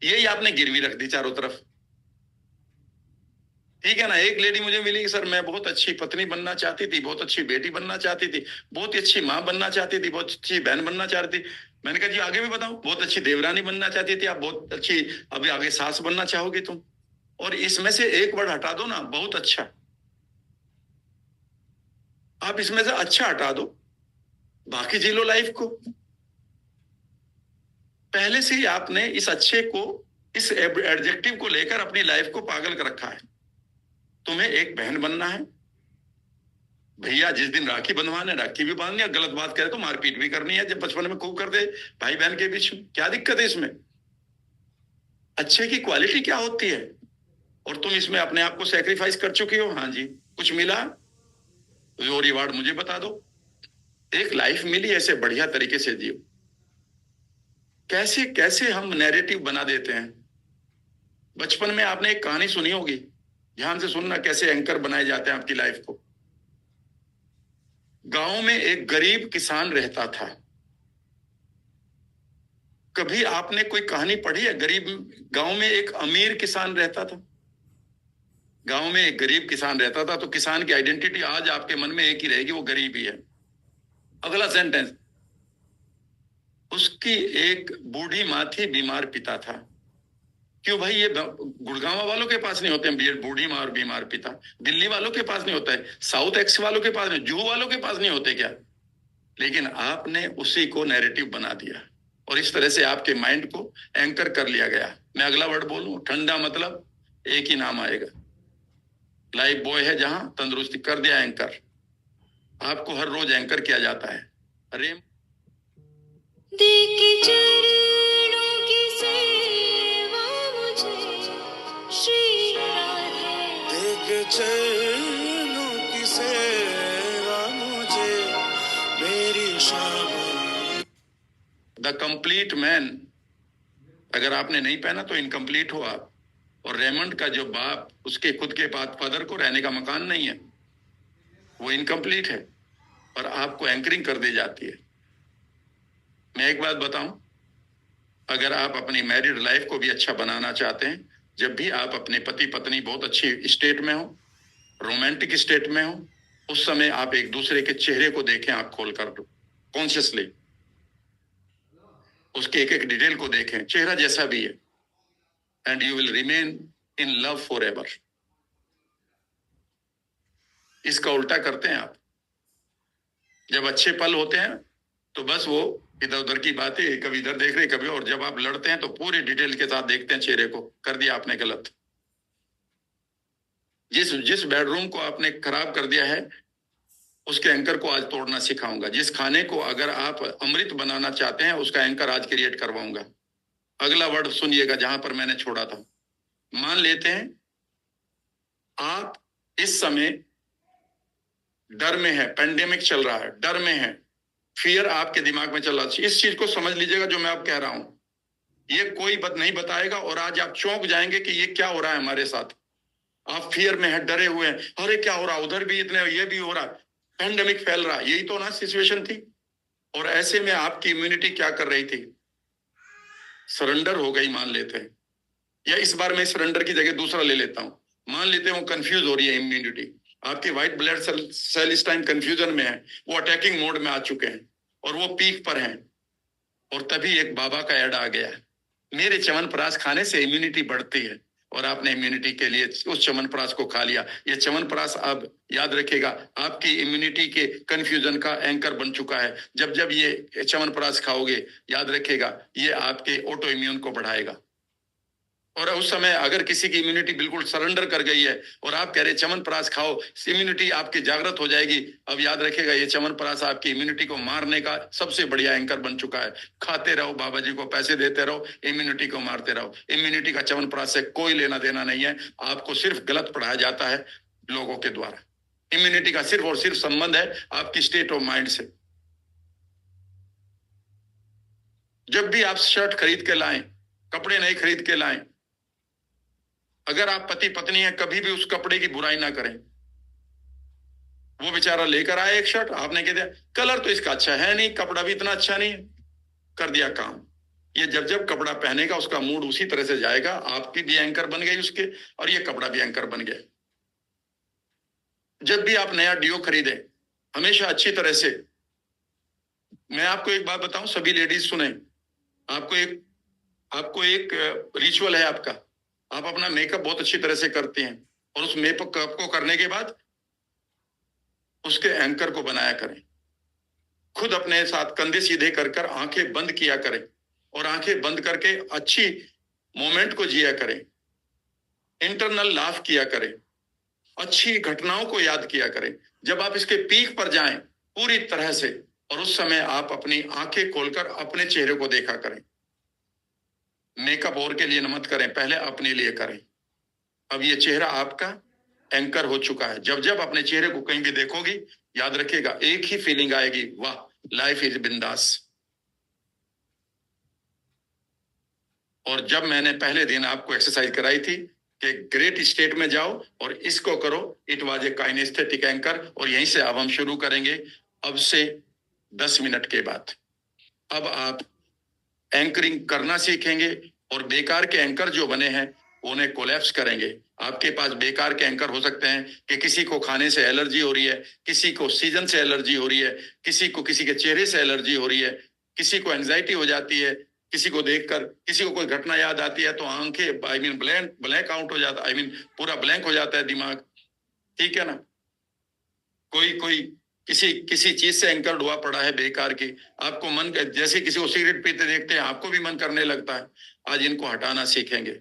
यही आपने गिरवी रख दी चारों तरफ। ठीक है ना। एक लेडी मुझे मिली कि सर मैं बहुत अच्छी पत्नी बनना चाहती थी, बहुत अच्छी बेटी बनना चाहती थी, बहुत ही अच्छी माँ बनना चाहती थी, बहुत अच्छी बहन बनना चाहती थी। मैंने कहा जी आगे भी बताओ। बहुत अच्छी देवरानी बनना चाहती थी, आप बहुत अच्छी अभी आगे सास बनना चाहोगी तुम, और इसमें से एक वर्ड हटा दो ना, बहुत अच्छा। आप इसमें से अच्छा हटा दो, बाकी जी लो लाइफ को। पहले से ही आपने इस अच्छे को, इस एडजेक्टिव को लेकर अपनी लाइफ को पागल कर रखा है। तुम्हें एक बहन बनना है भैया, जिस दिन राखी बंधवाने राखी भी बांधनी है, गलत बात करे तो मारपीट भी करनी है, जब बचपन में खूब करते भाई बहन के बीच में, क्या दिक्कत है इसमें। अच्छे की क्वालिटी क्या होती है, और तुम इसमें अपने आप को सेक्रीफाइस कर चुकी हो। हाँ जी, कुछ मिला वो रिवार्ड मुझे बता दो। एक लाइफ मिली, ऐसे बढ़िया तरीके से जियो। कैसे कैसे हम नैरेटिव बना देते हैं। बचपन में आपने एक कहानी सुनी होगी, ध्यान से सुनना, कैसे एंकर बनाए जाते हैं आपकी लाइफ को। गांव में एक गरीब किसान रहता था। कभी आपने कोई कहानी पढ़ी है? गरीब गांव में एक अमीर किसान रहता था, गांव में एक गरीब किसान रहता था। तो किसान की आइडेंटिटी आज आपके मन में एक ही रहेगी, वो गरीब ही है। अगला सेंटेंस, उसकी एक बूढ़ी माँ थी, बीमार पिता था। क्यों भाई, ये गुड़गांव वालों के पास नहीं होते हैं बूढ़ी माँ और बीमार पिता? दिल्ली वालों के पास नहीं होता है, साउथ एक्स वालों के पास नहीं, जुहू वालों के पास नहीं होते क्या? लेकिन आपने उसी को नैरेटिव बना दिया, और इस तरह से आपके माइंड को एंकर कर लिया गया। मैं अगला वर्ड बोलूं, ठंडा, मतलब एक ही नाम आएगा, लाइफ बॉय है जहां, तंदुरुस्ती कर दिया एंकर। आपको हर रोज एंकर किया जाता है। अरे देके चरणों की सेवा मुझे श्री राधे, देके चरणों की सेवा मुझे मेरी शाम। द कंप्लीट मैन, अगर आपने नहीं पहना तो इनकम्प्लीट हो आप। और रेमंड का जो बाप, उसके खुद के फादर को रहने का मकान नहीं है, वो इनकम्प्लीट है, और आपको एंकरिंग कर दी जाती है। मैं एक बात बताऊं, अगर आप अपनी मैरिड लाइफ को भी अच्छा बनाना चाहते हैं, जब भी आप अपने पति पत्नी बहुत अच्छी स्टेट में हो, रोमांटिक स्टेट में हो, उस समय आप एक दूसरे के चेहरे को देखें, आंख खोल कर दो कॉन्शियसली, उसके एक एक डिटेल को देखें, चेहरा जैसा भी है, and you will remain in love for ever. इसका उल्टा करते हैं आप। जब अच्छे पल होते हैं तो बस वो इधर उधर की बातें, कभी इधर देख रहे कभी, और जब आप लड़ते हैं तो पूरी डिटेल के साथ देखते हैं चेहरे को, कर दिया आपने गलत। जिस जिस बेडरूम को आपने खराब कर दिया है, उसके एंकर को आज तोड़ना सिखाऊंगा। जिस खाने को अगर आप अमृत बनाना चाहते हैं, उसका एंकर आज क्रिएट करवाऊंगा। अगला वर्ड सुनिएगा जहां पर मैंने छोड़ा था। मान लेते हैं आप इस समय डर में है, पेंडेमिक चल रहा है, डर में है, फियर आपके दिमाग में चल रहा है। इस चीज को समझ लीजिएगा जो मैं आप कह रहा हूं, ये कोई नहीं बताएगा, और आज आप चौंक जाएंगे कि ये क्या हो रहा है हमारे साथ। आप फियर में है, डरे हुए हैं, अरे क्या हो रहा, उधर भी इतने, ये भी हो रहा, पेंडेमिक फैल रहा, यही तो ना सिचुएशन थी। और ऐसे में आपकी इम्यूनिटी क्या कर रही थी? सरेंडर हो गई, मान लेते हैं। या इस बार मैं सरेंडर की जगह दूसरा ले लेता हूं, मान लेते हैं वो कंफ्यूज हो रही है इम्यूनिटी। आपके व्हाइट ब्लड सेल इस टाइम कंफ्यूजन में है, वो अटैकिंग मोड में आ चुके हैं, और वो पीक पर हैं। और तभी एक बाबा का ऐड आ गया, मेरे च्यवनप्राश खाने से इम्यूनिटी बढ़ती है। और आपने इम्यूनिटी के लिए उस च्यवनप्राश को खा लिया। ये च्यवनप्राश आप याद रखिएगा, आपकी इम्यूनिटी के कंफ्यूजन का एंकर बन चुका है। जब जब ये च्यवनप्राश खाओगे, याद रखिएगा, ये आपके ऑटो इम्यून को बढ़ाएगा। और उस समय अगर किसी की इम्यूनिटी बिल्कुल सरेंडर कर गई है और आप कह रहे च्यवनप्राश खाओ, इम्यूनिटी आपकी जागृत हो जाएगी, अब याद रखेगा ये च्यवनप्राश आपकी इम्यूनिटी को मारने का सबसे बढ़िया एंकर बन चुका है। खाते रहो, बाबा जी को पैसे देते रहो, इम्यूनिटी को मारते रहो। इम्यूनिटी का च्यवनप्राश से कोई लेना देना नहीं है, आपको सिर्फ गलत पढ़ाया जाता है लोगों के द्वारा। इम्यूनिटी का सिर्फ और सिर्फ संबंध है आपकी स्टेट ऑफ माइंड से। जब भी आप शर्ट खरीद के लाएं, कपड़े नहीं खरीद के लाएं, अगर आप पति पत्नी हैं, कभी भी उस कपड़े की बुराई ना करें। वो बेचारा लेकर आया एक शर्ट, आपने कह दिया कलर तो इसका अच्छा है नहीं, कपड़ा भी इतना अच्छा नहीं है, कर दिया काम। ये जब जब कपड़ा पहनेगा उसका मूड उसी तरह से जाएगा, आपकी भी एंकर बन गई उसके, और ये कपड़ा भी एंकर बन गया। जब भी आप नया डिओ खरीदे, हमेशा अच्छी तरह से, मैं आपको एक बात बताऊं, सभी लेडीज सुने, आपको एक रिचुअल है आपका। आप अपना मेकअप बहुत अच्छी तरह से करते हैं, और उस मेकअप को करने के बाद उसके एंकर को बनाया करें। खुद अपने साथ कंधे सीधे कर कर आंखें बंद किया करें, और आंखें बंद करके अच्छी मोमेंट को जिया करें, इंटरनल लाफ किया करें, अच्छी घटनाओं को याद किया करें। जब आप इसके पीक पर जाएं पूरी तरह से, और उस समय आप अपनी आंखें खोलकर अपने चेहरे को देखा करें। मेकअप और के लिए मत करें, पहले अपने लिए करें। अब ये चेहरा आपका एंकर हो चुका है। जब जब अपने चेहरे को कहीं भी देखोगी, याद रखिएगा एक ही फीलिंग आएगी, वाह, लाइफ इज बिंदास। और जब मैंने पहले दिन आपको एक्सरसाइज कराई थी कि ग्रेट स्टेट में जाओ और इसको करो, it was a kinaesthetic anchor. और यहीं से अब हम शुरू करेंगे, अब से 10 मिनट के बाद। अब आप एंकरिंग करना सीखेंगे, और बेकार के एंकर जो बने हैं उन्हें कोलैप्स करेंगे। आपके पास बेकार के एंकर हो सकते हैं कि किसी को खाने से एलर्जी हो रही है, किसी को सीजन से एलर्जी हो रही है, किसी को किसी के चेहरे से एलर्जी हो रही है, किसी को एंजाइटी हो जाती है, किसी को देखकर किसी को कोई घटना याद आती है तो आंखें ब्लैक आउट हो जाता, पूरा ब्लैंक हो जाता है दिमाग, ठीक है ना। कोई कोई किसी किसी चीज से एंकर्ड हुआ पड़ा है बेकार की, आपको मन, जैसे किसी को सिगरेट पीते देखते हैं आपको भी मन करने लगता है। आज इनको हटाना सीखेंगे,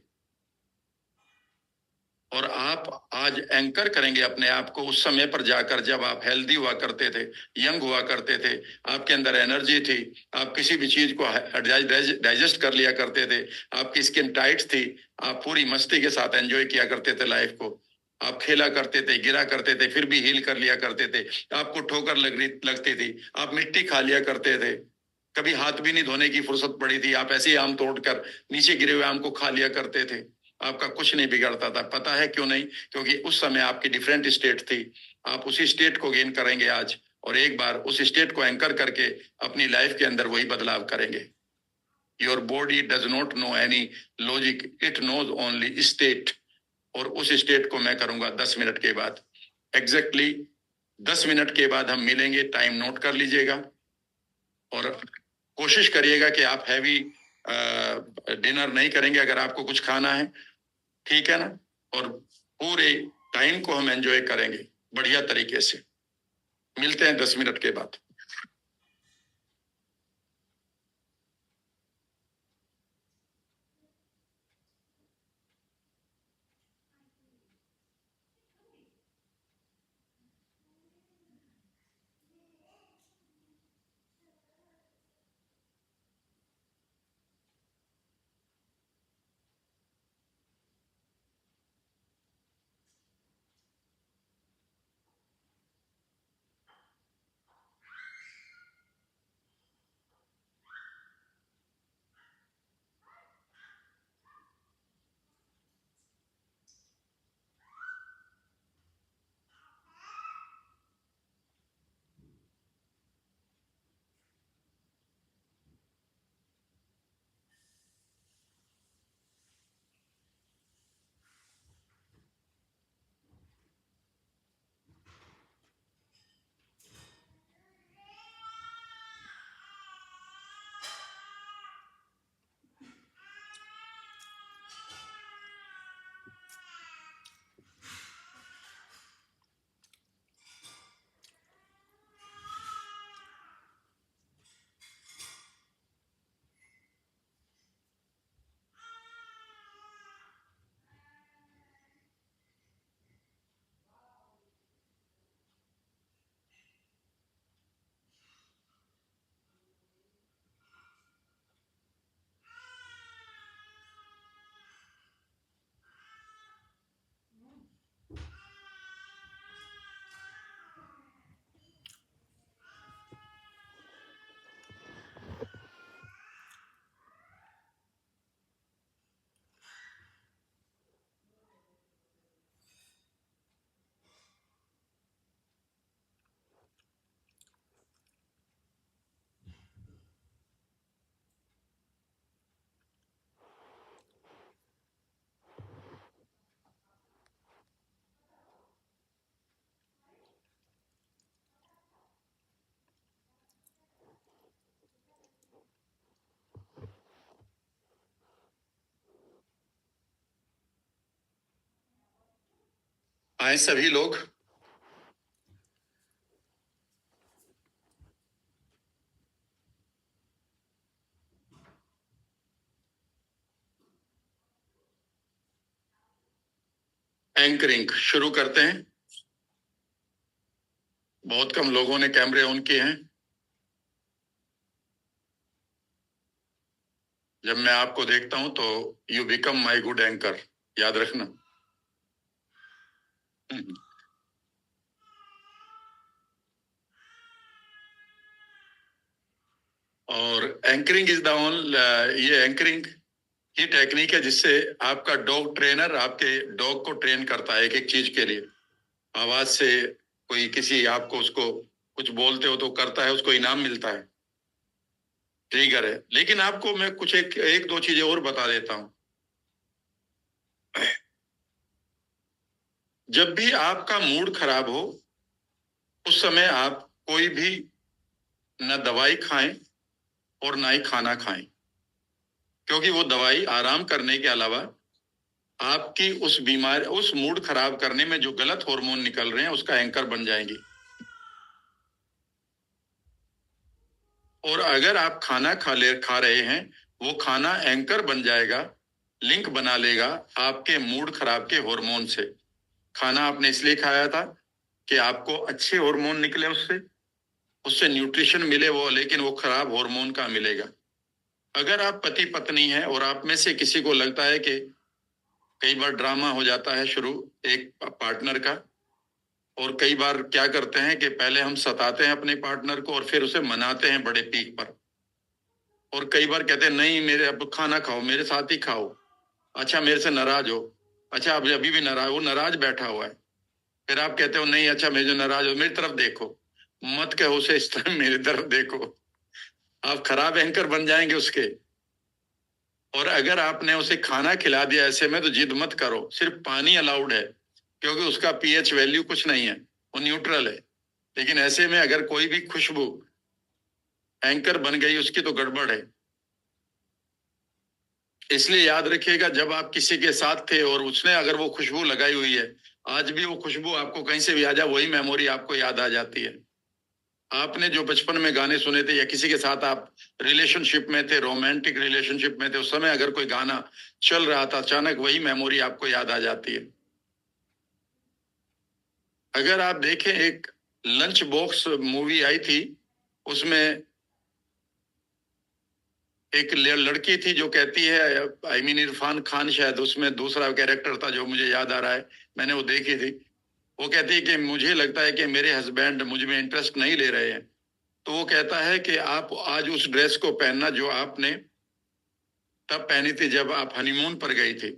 और आप आज एंकर करेंगे अपने आप को उस समय पर जाकर जब आप हेल्दी हुआ करते थे, यंग हुआ करते थे, आपके अंदर एनर्जी थी, आप किसी भी चीज को डाइजेस्ट कर लिया करते थे, आपकी स्किन टाइट थी, आप पूरी मस्ती के साथ एंजॉय किया करते थे लाइफ को, आप खेला करते थे, गिरा करते थे, फिर भी हील कर लिया करते थे, आपको ठोकर लगती थी, आप मिट्टी खा लिया करते थे, कभी हाथ भी नहीं धोने की फुर्सत पड़ी थी, आप ऐसे ही आम तोड़कर नीचे गिरे हुए आम को खा लिया करते थे, आपका कुछ नहीं बिगड़ता था। पता है क्यों नहीं? क्योंकि उस समय आपकी डिफरेंट स्टेट थी। आप उसी स्टेट को गेन करेंगे आज, और एक बार उस स्टेट को एंकर करके अपनी लाइफ के अंदर वही बदलाव करेंगे। Your body does not know any logic, it knows only state. और उस स्टेट को मैं करूंगा 10 मिनट के बाद, एग्जैक्टली 10 मिनट के बाद हम मिलेंगे। टाइम नोट कर लीजिएगा, और कोशिश करिएगा कि आप हैवी डिनर नहीं करेंगे अगर आपको कुछ खाना है, ठीक है ना। और पूरे टाइम को हम एंजॉय करेंगे बढ़िया तरीके से। मिलते हैं 10 मिनट के बाद। आए सभी लोग। एंकरिंग शुरू करते हैं। बहुत कम लोगों ने कैमरे ऑन किए हैं। जब मैं आपको देखता हूं तो you become my good anchor, याद रखना। और एंकरिंग इज द ये एंकरिंग ही टेक्निक है जिससे आपका डॉग ट्रेनर आपके डॉग को ट्रेन करता है एक एक चीज के लिए। आवाज से कोई किसी आपको उसको कुछ बोलते हो तो करता है, उसको इनाम मिलता है, ट्रिगर है। लेकिन आपको मैं कुछ एक दो चीजें और बता देता हूं। जब भी आपका मूड खराब हो उस समय आप कोई भी न दवाई खाएं और ना ही खाना खाएं, क्योंकि वो दवाई आराम करने के अलावा आपकी उस बीमारी उस मूड खराब करने में जो गलत हार्मोन निकल रहे हैं उसका एंकर बन जाएंगी। और अगर आप खाना खा रहे हैं, वो खाना एंकर बन जाएगा, लिंक बना लेगा आपके मूड खराब के हार्मोन से। खाना आपने इसलिए खाया था कि आपको अच्छे हार्मोन निकले उससे उससे न्यूट्रिशन मिले वो, लेकिन वो खराब हार्मोन का मिलेगा। अगर आप पति पत्नी हैं और आप में से किसी को लगता है कि कई बार ड्रामा हो जाता है शुरू एक पार्टनर का, और कई बार क्या करते हैं कि पहले हम सताते हैं अपने पार्टनर को और फिर उसे मनाते हैं बड़े पीक पर, और कई बार कहते हैं नहीं मेरे अब खाना खाओ, मेरे साथ ही खाओ, अच्छा मेरे से नाराज हो, अच्छा अब अभी भी नाराज, वो नाराज बैठा हुआ है, फिर आप कहते हो नहीं अच्छा मेरे जो नाराज हो मेरी तरफ देखो, मत कहो उसे इस तरह मेरी तरफ देखो, आप खराब एंकर बन जाएंगे उसके। और अगर आपने उसे खाना खिला दिया ऐसे में तो जिद मत करो, सिर्फ पानी अलाउड है क्योंकि उसका पीएच वैल्यू कुछ नहीं है, वो न्यूट्रल है। लेकिन ऐसे में अगर कोई भी खुशबू एंकर बन गई उसकी तो गड़बड़ है। इसलिए याद रखिएगा जब आप किसी के साथ थे और उसने अगर वो खुशबू लगाई हुई है, आज भी वो खुशबू आपको कहीं से भी आ जाए वही मेमोरी आपको याद आ जाती है। आपने जो बचपन में गाने सुने थे या किसी के साथ आप रिलेशनशिप में थे, रोमांटिक रिलेशनशिप में थे, उस समय अगर कोई गाना चल रहा था अचानक वही मेमोरी आपको याद आ जाती है। अगर आप देखें एक लंच बॉक्स मूवी आई थी, उसमें एक लड़की थी जो कहती है, आई मीन इरफान खान शायद उसमें दूसरा कैरेक्टर था जो मुझे याद आ रहा है, मैंने वो देखी थी। वो कहती है कि मुझे लगता है कि मेरे हस्बैंड मुझ में इंटरेस्ट नहीं ले रहे हैं। तो वो कहता है कि आप आज उस ड्रेस को पहनना जो आपने तब पहनी थी जब आप हनीमून पर गई थी,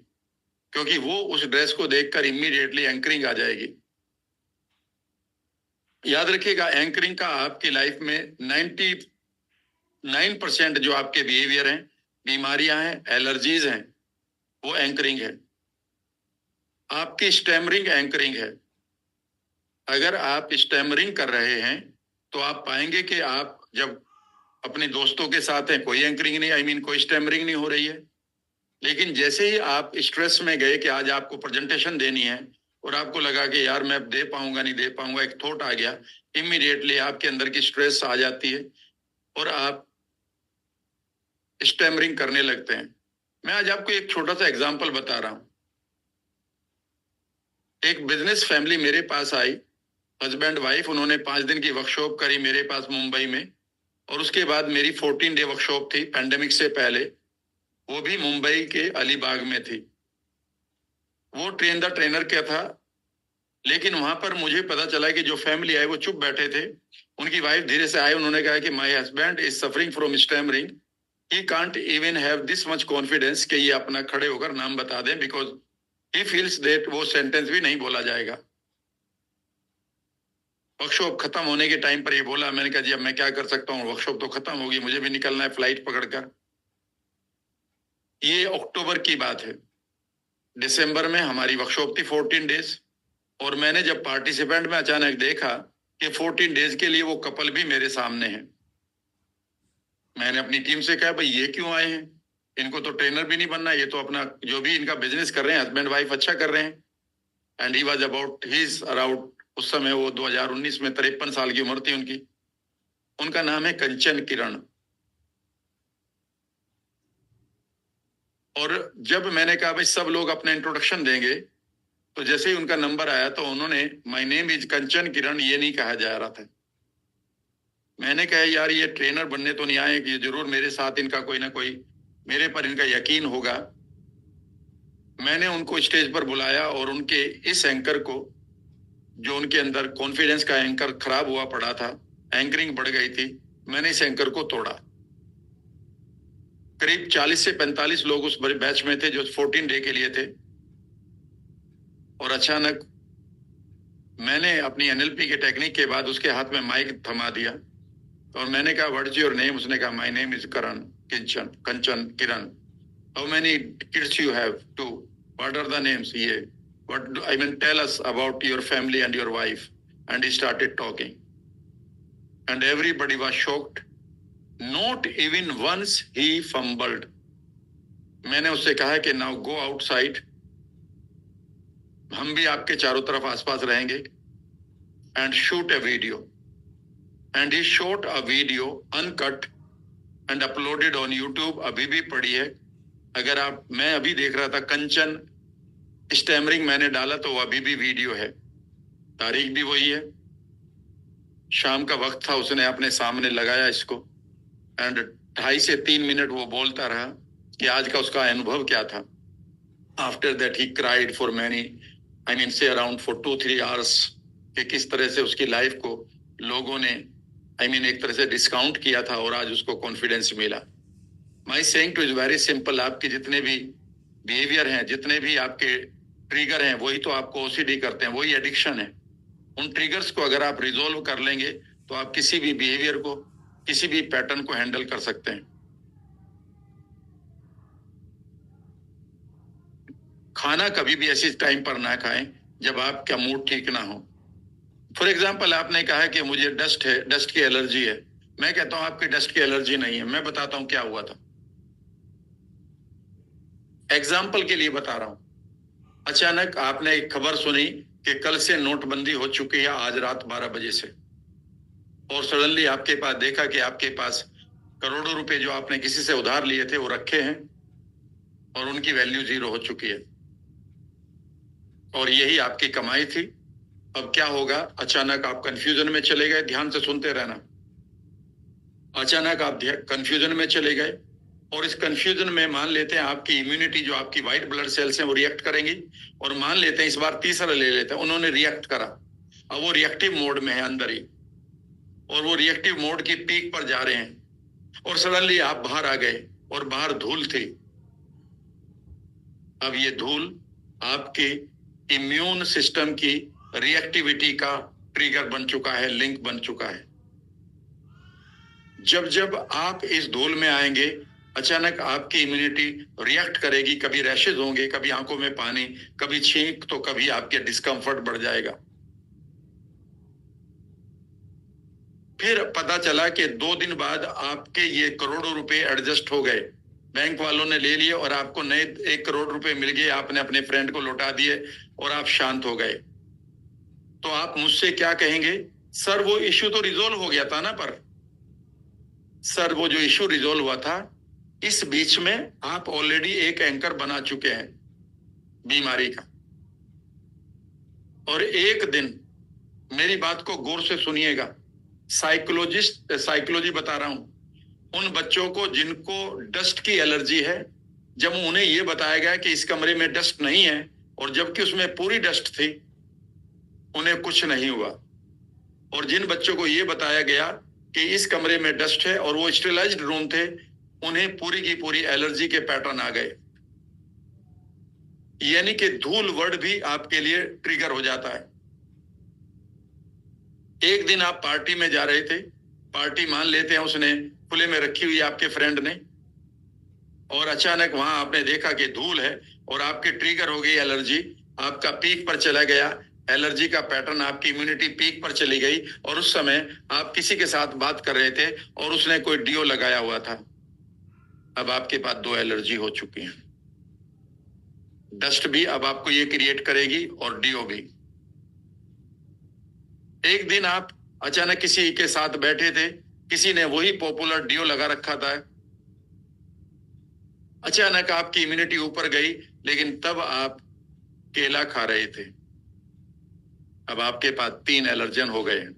क्योंकि वो उस ड्रेस को देखकर इमीडिएटली एंकरिंग आ जाएगी। याद रखिएगा एंकरिंग का आपकी लाइफ में 99% जो आपके बिहेवियर हैं, बीमारियां हैं, एलर्जीज हैं, वो एंकरिंग है। आपकी स्टैमरिंग एंकरिंग है। अगर आप स्टैमरिंग कर रहे हैं तो आप पाएंगे कि आप जब अपने दोस्तों के साथ हैं कोई एंकरिंग नहीं, आई मीन कोई स्टैमरिंग नहीं हो रही है। लेकिन जैसे ही आप स्ट्रेस में गए कि आज आपको प्रेजेंटेशन देनी है और आपको लगा कि यार मैं दे पाऊंगा नहीं दे पाऊंगा, एक थॉट आ गया, इमीडिएटली आपके अंदर की स्ट्रेस आ जाती है और आप स्टैमरिंग करने लगते हैं। मैं आज आपको एक छोटा सा एग्जांपल बता रहा हूं। एक बिजनेस फैमिली मेरे पास आई, हस्बैंड वाइफ, उन्होंने 5 दिन की वर्कशॉप करी मेरे पास मुंबई में, और उसके बाद मेरी 14 डे वर्कशॉप थी पैंडेमिक से पहले, वो भी मुंबई के अलीबाग में थी। वो ट्रेन द ट्रेनर क्या था, लेकिन वहां पर मुझे पता चला कि जो फैमिली आई वो चुप बैठे थे। उनकी वाइफ धीरे से आए, उन्होंने कहा कि my husband is suffering from stammering, he can't even have this much confidence कि ये अपना खड़े होकर नाम बता दें, बिकॉज ही फील्स दैट वो सेंटेंस भी नहीं बोला जाएगा। वर्कशॉप खत्म होने के टाइम पर ये बोला। मैंने कहा जी अब मैं क्या कर सकता हूँ, वर्कशॉप तो खत्म होगी, मुझे भी निकलना है फ्लाइट पकड़कर। ये अक्टूबर की बात है। दिसंबर में हमारी वर्कशॉप थी 14 डेज, और मैंने जब पार्टिसिपेंट में अचानक देखा कि 14 डेज के लिए वो कपल भी मेरे सामने है। मैंने अपनी टीम से कहा भाई ये क्यों आए हैं, इनको तो ट्रेनर भी नहीं बनना, ये तो अपना जो भी इनका बिजनेस कर रहे हैं हस्बैंड वाइफ अच्छा कर रहे हैं। And he was about his around, उस समय वो 2019 में 53 साल की उम्र थी उनकी। उनका नाम है कंचन किरण। और जब मैंने कहा भाई सब लोग अपना इंट्रोडक्शन देंगे, तो जैसे ही उनका नंबर आया तो उन्होंने माय नेम इज कंचन किरण ये नहीं कहा जा रहा था। मैंने कहा यार ये ट्रेनर बनने तो नहीं आए, कि ये जरूर मेरे साथ इनका कोई ना कोई, मेरे पर इनका यकीन होगा। मैंने उनको स्टेज पर बुलाया और उनके इस एंकर को, जो उनके अंदर कॉन्फिडेंस का एंकर खराब हुआ पड़ा था, एंकरिंग बढ़ गई थी, मैंने इस एंकर को तोड़ा। करीब 40 से 45 लोग उस बैच में थे जो 14 डे के लिए थे। और अचानक मैंने अपनी एनएलपी के टेक्निक के बाद उसके हाथ में माइक थमा दिया और मैंने कहा व्हाट इज योर नेम? उसने कहा my name is Karan Kanchan Kiran. How many kids you have? 2। What are the names? ये what I mean tell us about your family and your wife. And he started talking and everybody was shocked. Not even once he fumbled. मैंने उससे कहा कि now go outside, हम भी आपके चारों तरफ आसपास रहेंगे, and shoot a video. And he shot a video uncut and uploaded on YouTube. अभी भी पड़ी है, अगर आप, मैं अभी देख रहा था कंचन स्टैमरिंग मैंने डाला तो वो अभी भी वीडियो है, तारीख भी वही है, शाम का वक्त था, उसने अपने सामने लगाया इसको एंड 2.5 से 3 मिनट वो बोलता रहा कि आज का उसका अनुभव क्या था। After that he cried for many, I mean से अराउंड फॉर 2-3 आवर्स, कि किस तरह से उसकी लाइफ को लोगों ने एक तरह से डिस्काउंट किया था और आज उसको कॉन्फिडेंस मिला। माई saying two is very simple. आपके जितने भी बिहेवियर हैं, जितने भी आपके ट्रिगर हैं, वही तो आपको ओसीडी करते हैं, वही एडिक्शन है। उन ट्रिगर्स को अगर आप रिजोल्व कर लेंगे तो आप किसी भी बिहेवियर को, किसी भी पैटर्न को हैंडल कर सकते हैं। खाना कभी भी ऐसी टाइम पर ना खाएं जब आपका मूड ठीक ना हो। फॉर एग्जाम्पल, आपने कहा कि मुझे डस्ट है, डस्ट की एलर्जी है। मैं कहता हूं आपकी डस्ट की एलर्जी नहीं है। मैं बताता हूं क्या हुआ था, एग्जाम्पल के लिए बता रहा हूं। अचानक आपने एक खबर सुनी कि कल से नोटबंदी हो चुकी है, आज रात 12 बजे से, और सडनली आपके पास देखा कि आपके पास करोड़ों रुपए जो आपने किसी से उधार लिए थे वो रखे हैं और उनकी वैल्यू 0 हो चुकी है, और यही आपकी कमाई थी। अब क्या होगा? अचानक आप कंफ्यूजन में चले गए। ध्यान से सुनते रहना। अचानक आप कंफ्यूजन में चले गए और इस कंफ्यूजन में मान लेते हैं आपकी इम्यूनिटी, जो आपकी व्हाइट ब्लड सेल्स हैं, वो रिएक्ट करेंगी। और मान लेते हैं इस बार तीसरा ले लेते हैं, उन्होंने रिएक्ट करा। अब वो रिएक्टिव मोड में है अंदर ही, और वो रिएक्टिव मोड की पीक पर जा रहे हैं, और सडनली आप बाहर आ गए और बाहर धूल थी। अब ये धूल आपके इम्यून सिस्टम की रिएक्टिविटी का ट्रिगर बन चुका है, लिंक बन चुका है। जब जब आप इस धूल में आएंगे, अचानक आपकी इम्यूनिटी रिएक्ट करेगी। कभी रैशेज होंगे, कभी आंखों में पानी, कभी छींक, तो कभी आपके डिस्कंफर्ट बढ़ जाएगा। फिर पता चला कि 2 दिन बाद आपके ये करोड़ों रुपए एडजस्ट हो गए, बैंक वालों ने ले लिए और आपको नए 1 करोड़ रुपए मिल गए। आपने अपने फ्रेंड को लौटा दिए और आप शांत हो गए। तो आप मुझसे क्या कहेंगे? सर वो इश्यू तो रिजोल्व हो गया था ना। पर सर वो जो इश्यू रिजोल्व हुआ था, इस बीच में आप ऑलरेडी एक एंकर बना चुके हैं बीमारी का। और एक दिन, मेरी बात को गौर से सुनिएगा, साइकोलॉजी बता रहा हूं, उन बच्चों को जिनको डस्ट की एलर्जी है, जब उन्हें यह बताया गया कि इस कमरे में डस्ट नहीं है, और जबकि उसमें पूरी डस्ट थी, उन्हें कुछ नहीं हुआ। और जिन बच्चों को यह बताया गया कि इस कमरे में डस्ट है और वो स्टेरिलाइज्ड रूम थे, उन्हें पूरी की पूरी एलर्जी के पैटर्न आ गए। यानी कि धूल वर्ड भी आपके लिए ट्रिगर हो जाता है। एक दिन आप पार्टी में जा रहे थे, पार्टी मान लेते हैं उसने खुले में रखी हुई आपके फ्रेंड ने, और अचानक वहां आपने देखा कि धूल है और आपके ट्रिगर हो गई एलर्जी, आपका पीक पर चला गया एलर्जी का पैटर्न, आपकी इम्यूनिटी पीक पर चली गई। और उस समय आप किसी के साथ बात कर रहे थे और उसने कोई डियो लगाया हुआ था। अब आपके पास 2 एलर्जी हो चुकी हैं। डस्ट भी अब आपको ये क्रिएट करेगी और डीओ भी। एक दिन आप अचानक किसी के साथ बैठे थे, किसी ने वही पॉपुलर डीओ लगा रखा था, अचानक आपकी इम्यूनिटी ऊपर गई, लेकिन तब आप केला खा रहे थे, अब आपके पास 3 एलर्जन हो गए हैं।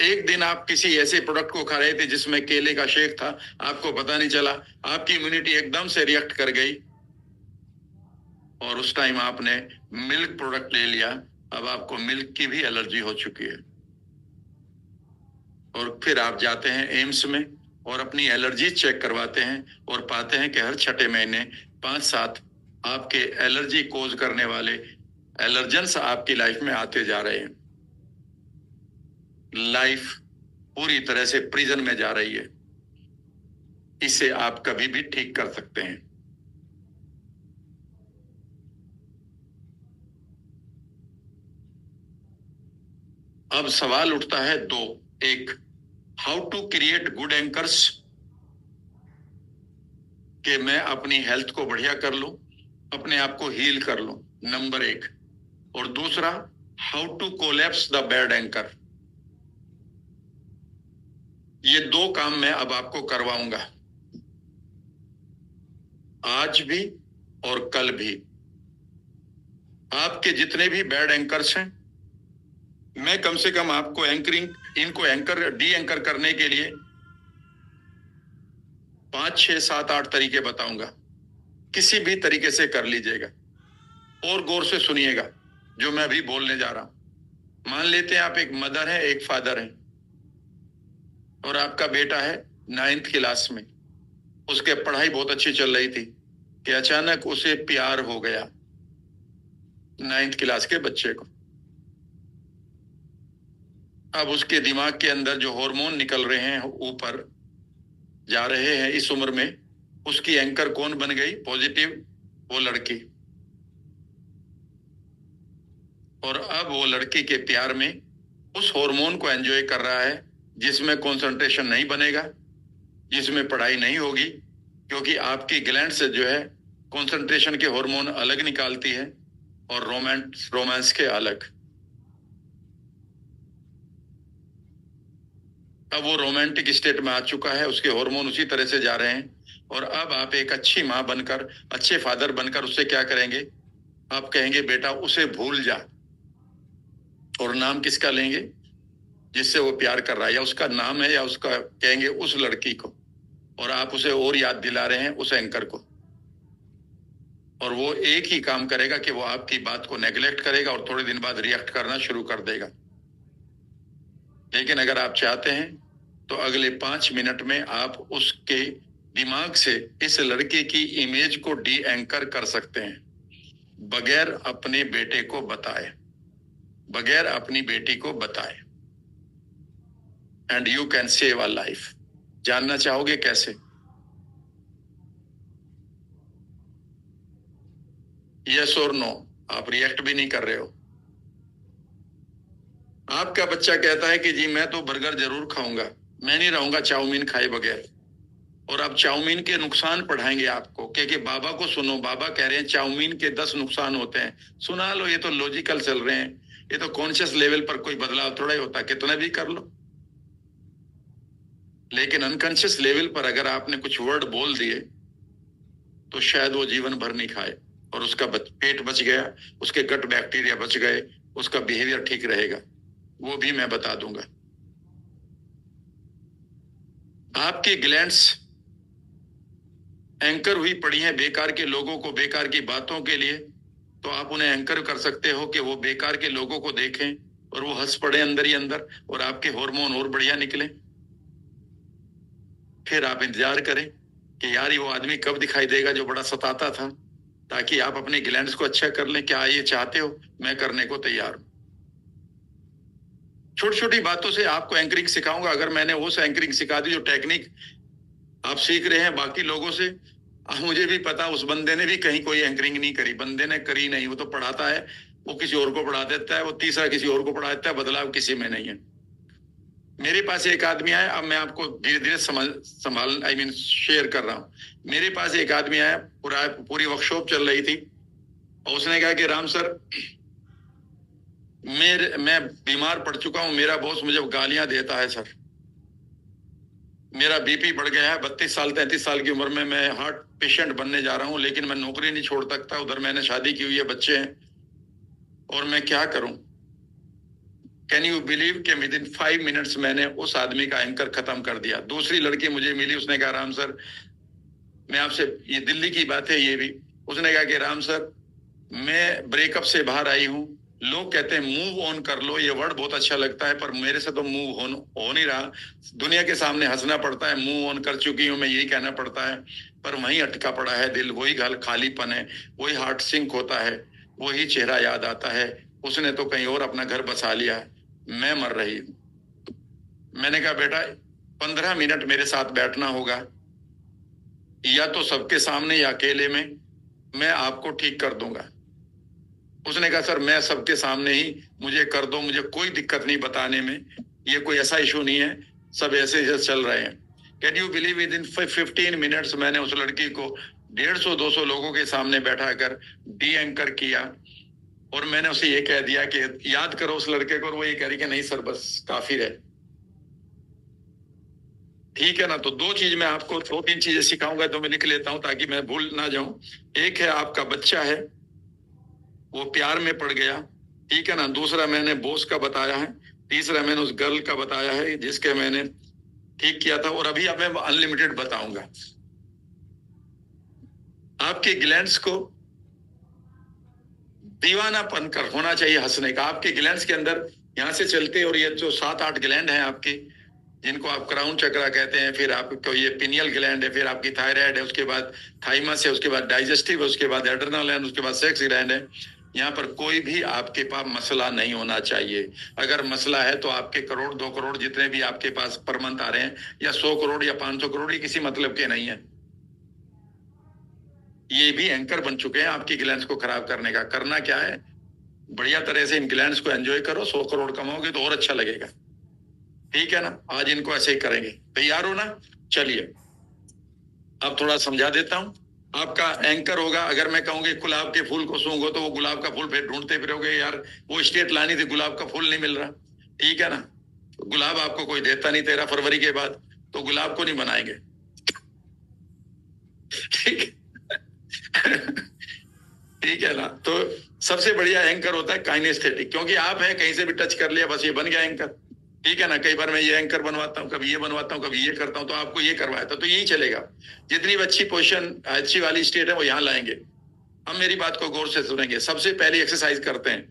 एक दिन आप किसी ऐसे प्रोडक्ट को खा रहे थे जिसमें केले का शेक था, आपको पता नहीं चला, आपकी इम्यूनिटी एकदम से रिएक्ट कर गई और उस टाइम आपने मिल्क प्रोडक्ट ले लिया, अब आपको मिल्क की भी एलर्जी हो चुकी है। और फिर आप जाते हैं एम्स में और अपनी एलर्जी चेक करवाते हैं और पाते हैं कि हर छठे महीने 5-7 आपके एलर्जी कोज करने वाले एलर्जेंस आपकी लाइफ में आते जा रहे हैं। लाइफ पूरी तरह से प्रिजन में जा रही है। इसे आप कभी भी ठीक कर सकते हैं। अब सवाल उठता है 2। एक, how to create good anchors, कि मैं अपनी हेल्थ को बढ़िया कर लूं, अपने आप को हील कर लूं, नंबर 1। और दूसरा, how to collapse the bad anchor. ये 2 काम मैं अब आपको करवाऊंगा, आज भी और कल भी। आपके जितने भी बैड एंकर्स हैं, मैं कम से कम आपको इनको एंकर डी एंकर करने के लिए 5, 6, 7, 8 तरीके बताऊंगा। किसी भी तरीके से कर लीजिएगा और गौर से सुनिएगा जो मैं अभी बोलने जा रहा हूं। मान लेते हैं आप एक मदर है, एक फादर है और आपका बेटा है 9th क्लास में, उसके पढ़ाई बहुत अच्छी चल रही थी कि अचानक उसे प्यार हो गया 9th क्लास के बच्चे को। अब उसके दिमाग के अंदर जो हार्मोन निकल रहे हैं ऊपर जा रहे हैं, इस उम्र में उसकी एंकर कौन बन गई पॉजिटिव? वो लड़की। और अब वो लड़की के प्यार में उस हार्मोन को एंजॉय कर रहा है जिसमें कंसंट्रेशन नहीं बनेगा, जिसमें पढ़ाई नहीं होगी, क्योंकि आपकी ग्लैंड से जो है कंसंट्रेशन के हार्मोन अलग निकालती है और रोमांस के अलग। अब वो रोमांटिक स्टेट में आ चुका है, उसके हार्मोन उसी तरह से जा रहे हैं। और अब आप एक अच्छी माँ बनकर, अच्छे फादर बनकर उससे क्या करेंगे? आप कहेंगे बेटा उसे भूल जा, और नाम किसका लेंगे? जिससे वो प्यार कर रहा है, या उसका नाम है, या उसका कहेंगे उस लड़की को, और आप उसे और याद दिला रहे हैं उस एंकर को। और वो एक ही काम करेगा कि वो आपकी बात को नेग्लेक्ट करेगा और थोड़े दिन बाद रिएक्ट करना शुरू कर देगा। लेकिन अगर आप चाहते हैं तो अगले 5 मिनट में आप उसके दिमाग से इस लड़के की इमेज को डी एंकर कर सकते हैं, बगैर अपने बेटे को बताए, बगैर अपनी बेटी को बताए। And you can save a life. जानना चाहोगे कैसे? यस और नो? आप रिएक्ट भी नहीं कर रहे हो। आपका बच्चा कहता है कि जी मैं तो बर्गर जरूर खाऊंगा, मैं नहीं रहूंगा चाउमीन खाए बगैर। और आप चाउमीन के नुकसान पढ़ाएंगे आपको, क्योंकि बाबा को सुनो, बाबा कह रहे हैं चाउमीन के 10 नुकसान होते हैं। सुना लो, ये तो लॉजिकल चल रहे हैं, ये तो कॉन्शियस लेवल पर कोई बदलाव थोड़ा ही होता, कितना भी कर लो। लेकिन अनकॉन्शियस लेवल पर अगर आपने कुछ वर्ड बोल दिए तो शायद वो जीवन भर नहीं खाए, और उसका पेट बच गया, उसके गट बैक्टीरिया बच गए, उसका बिहेवियर ठीक रहेगा। वो भी मैं बता दूंगा। आपकी ग्लैंड्स एंकर हुई पड़ी हैं बेकार के लोगों को, बेकार की बातों के लिए, तो आप उन्हें एंकर कर सकते हो कि वो बेकार के लोगों को देखें और वो हंस पड़े अंदर ही अंदर, और आपके हार्मोन और बढ़िया निकले। फिर आप इंतजार करें कि यार ये वो आदमी कब दिखाई देगा जो बड़ा सताता था, ताकि आप अपने ग्लैंड्स को अच्छा कर लें। क्या ये चाहते हो? मैं करने को तैयार हूं। छोटी छोटी बातों से आपको एंकरिंग सिखाऊंगा। अगर मैंने वो एंकरिंग सिखा दी जो टेक्निक आप सीख रहे हैं बाकी लोगों से, मुझे भी पता उस बंदे ने भी कहीं कोई एंकरिंग नहीं करी, बंदे ने करी नहीं। वो तो पढ़ाता है, वो किसी और को पढ़ा देता है, वो तीसरा किसी और को पढ़ा देता है, बदलाव किसी में नहीं है। मेरे पास एक आदमी आया, अब मैं आपको धीरे धीरे संभाल शेयर कर रहा हूं। मेरे पास एक आदमी आया, पूरी वर्कशॉप चल रही थी, और उसने कहा कि राम सर, मैं बीमार पड़ चुका हूं, मेरा बॉस मुझे गालियां देता है सर, मेरा बीपी बढ़ गया है, 32 साल 33 साल की उम्र में मैं हार्ट पेशेंट बनने जा रहा हूं, लेकिन मैं नौकरी नहीं छोड़ सकता, उधर मैंने शादी की हुई है, बच्चे हैं, और मैं क्या करूं। कैन यू बिलीव कि विद इन 5 मिनट्स मैंने उस आदमी का एंकर खत्म कर दिया। दूसरी लड़की मुझे मिली, उसने कहा राम सर, मैं आपसे, ये दिल्ली की बात है ये भी, उसने कहा कि राम सर, मैं ब्रेकअप से बाहर आई हूं, लोग कहते हैं मूव ऑन कर लो, ये वर्ड बहुत अच्छा लगता है, पर मेरे से तो मूव हो नहीं रहा। दुनिया के सामने हंसना पड़ता है, मूव ऑन कर चुकी हूं मैं, यही कहना पड़ता है, पर वहीं अटका पड़ा है दिल, वही खालीपन है, वही हार्ट सिंक होता है, वही चेहरा याद आता है, उसने तो कहीं और अपना घर बसा लिया है, मैं मर रही हूं। मैंने कहा बेटा 15 मिनट मेरे साथ बैठना होगा, या तो सबके सामने या अकेले में, मैं आपको ठीक कर दूंगा। उसने कहा सर मैं सबके सामने ही, मुझे कर दो, मुझे कोई दिक्कत नहीं बताने में, ये कोई ऐसा इशू नहीं है, सब ऐसे जैसे चल रहे हैं। Can you believe with in 15 minutes मैंने उस लड़की को 150-200 लोगों के सामने बैठा कर डी एंकर किया, और मैंने उसे ये कह दिया कि याद करो उस लड़के को, और वो ये कह रही कि नहीं सर बस काफी है। ठीक है ना। तो 2 चीज मैं आपको 2-3 चीजें सिखाऊंगा, तो मैं लिख लेता हूं ताकि मैं भूल ना जाऊं। एक है आपका बच्चा है, वो प्यार में पड़ गया, ठीक है ना। दूसरा मैंने बॉस का बताया है, तीसरा मैंने उस गर्ल का बताया है जिसके मैंने ठीक किया था, और अभी अब मैं अनलिमिटेड बताऊंगा। आपके ग्लैंड्स को दीवानापन कर होना चाहिए हंसने का। आपके ग्लैंड्स के अंदर यहां से चलते, और ये जो 7-8 ग्लैंड हैं आपके, जिनको आप क्राउन चक्रा कहते हैं, फिर आपको ये पिनियल ग्लैंड है, फिर आपकी थायराइड है, उसके बाद थाइमस है, उसके बाद डाइजेस्टिव है, उसके बाद एड्रेनल है, उसके बाद सेक्स ग्लैंड है। यहाँ पर कोई भी आपके पास मसला नहीं होना चाहिए। अगर मसला है तो आपके 1 करोड़ 2 करोड़ जितने भी आपके पास पर मंथ आ रहे हैं, या 100 करोड़ या 500 करोड़, ये किसी मतलब के नहीं है। ये भी एंकर बन चुके हैं आपकी ग्लैंड्स को खराब करने का। करना क्या है, बढ़िया तरह से इन ग्लैंड्स को एंजॉय करो, 100 करोड़ कमाओगे तो और अच्छा लगेगा, ठीक है ना। आज इनको ऐसे ही करेंगे, तैयार हो ना। चलिए अब थोड़ा समझा देता हूं। आपका एंकर होगा, अगर मैं कहूंगी गुलाब के फूल को सूंघो, तो वो गुलाब का फूल फिर ढूंढते फिरोगे, यार वो स्टेट लानी थी, गुलाब का फूल नहीं मिल रहा, ठीक है ना। गुलाब आपको कोई देता नहीं 13 फरवरी के बाद, तो गुलाब को नहीं बनाएंगे, ठीक ठीक है ना। तो सबसे बढ़िया एंकर होता है काइनेस्थेटिक, क्योंकि आप है, कहीं से भी टच कर लिया बस ये बन गया एंकर, ठीक है ना। कई बार मैं ये एंकर बनवाता हूँ, कभी ये बनवाता हूँ, कभी ये करता हूँ, तो आपको ये करवाया था तो यही चलेगा। जितनी भी अच्छी पोजीशन, अच्छी वाली स्टेट है वो यहाँ लाएंगे। हम मेरी बात को गौर से सुनेंगे। सबसे पहली एक्सरसाइज करते हैं,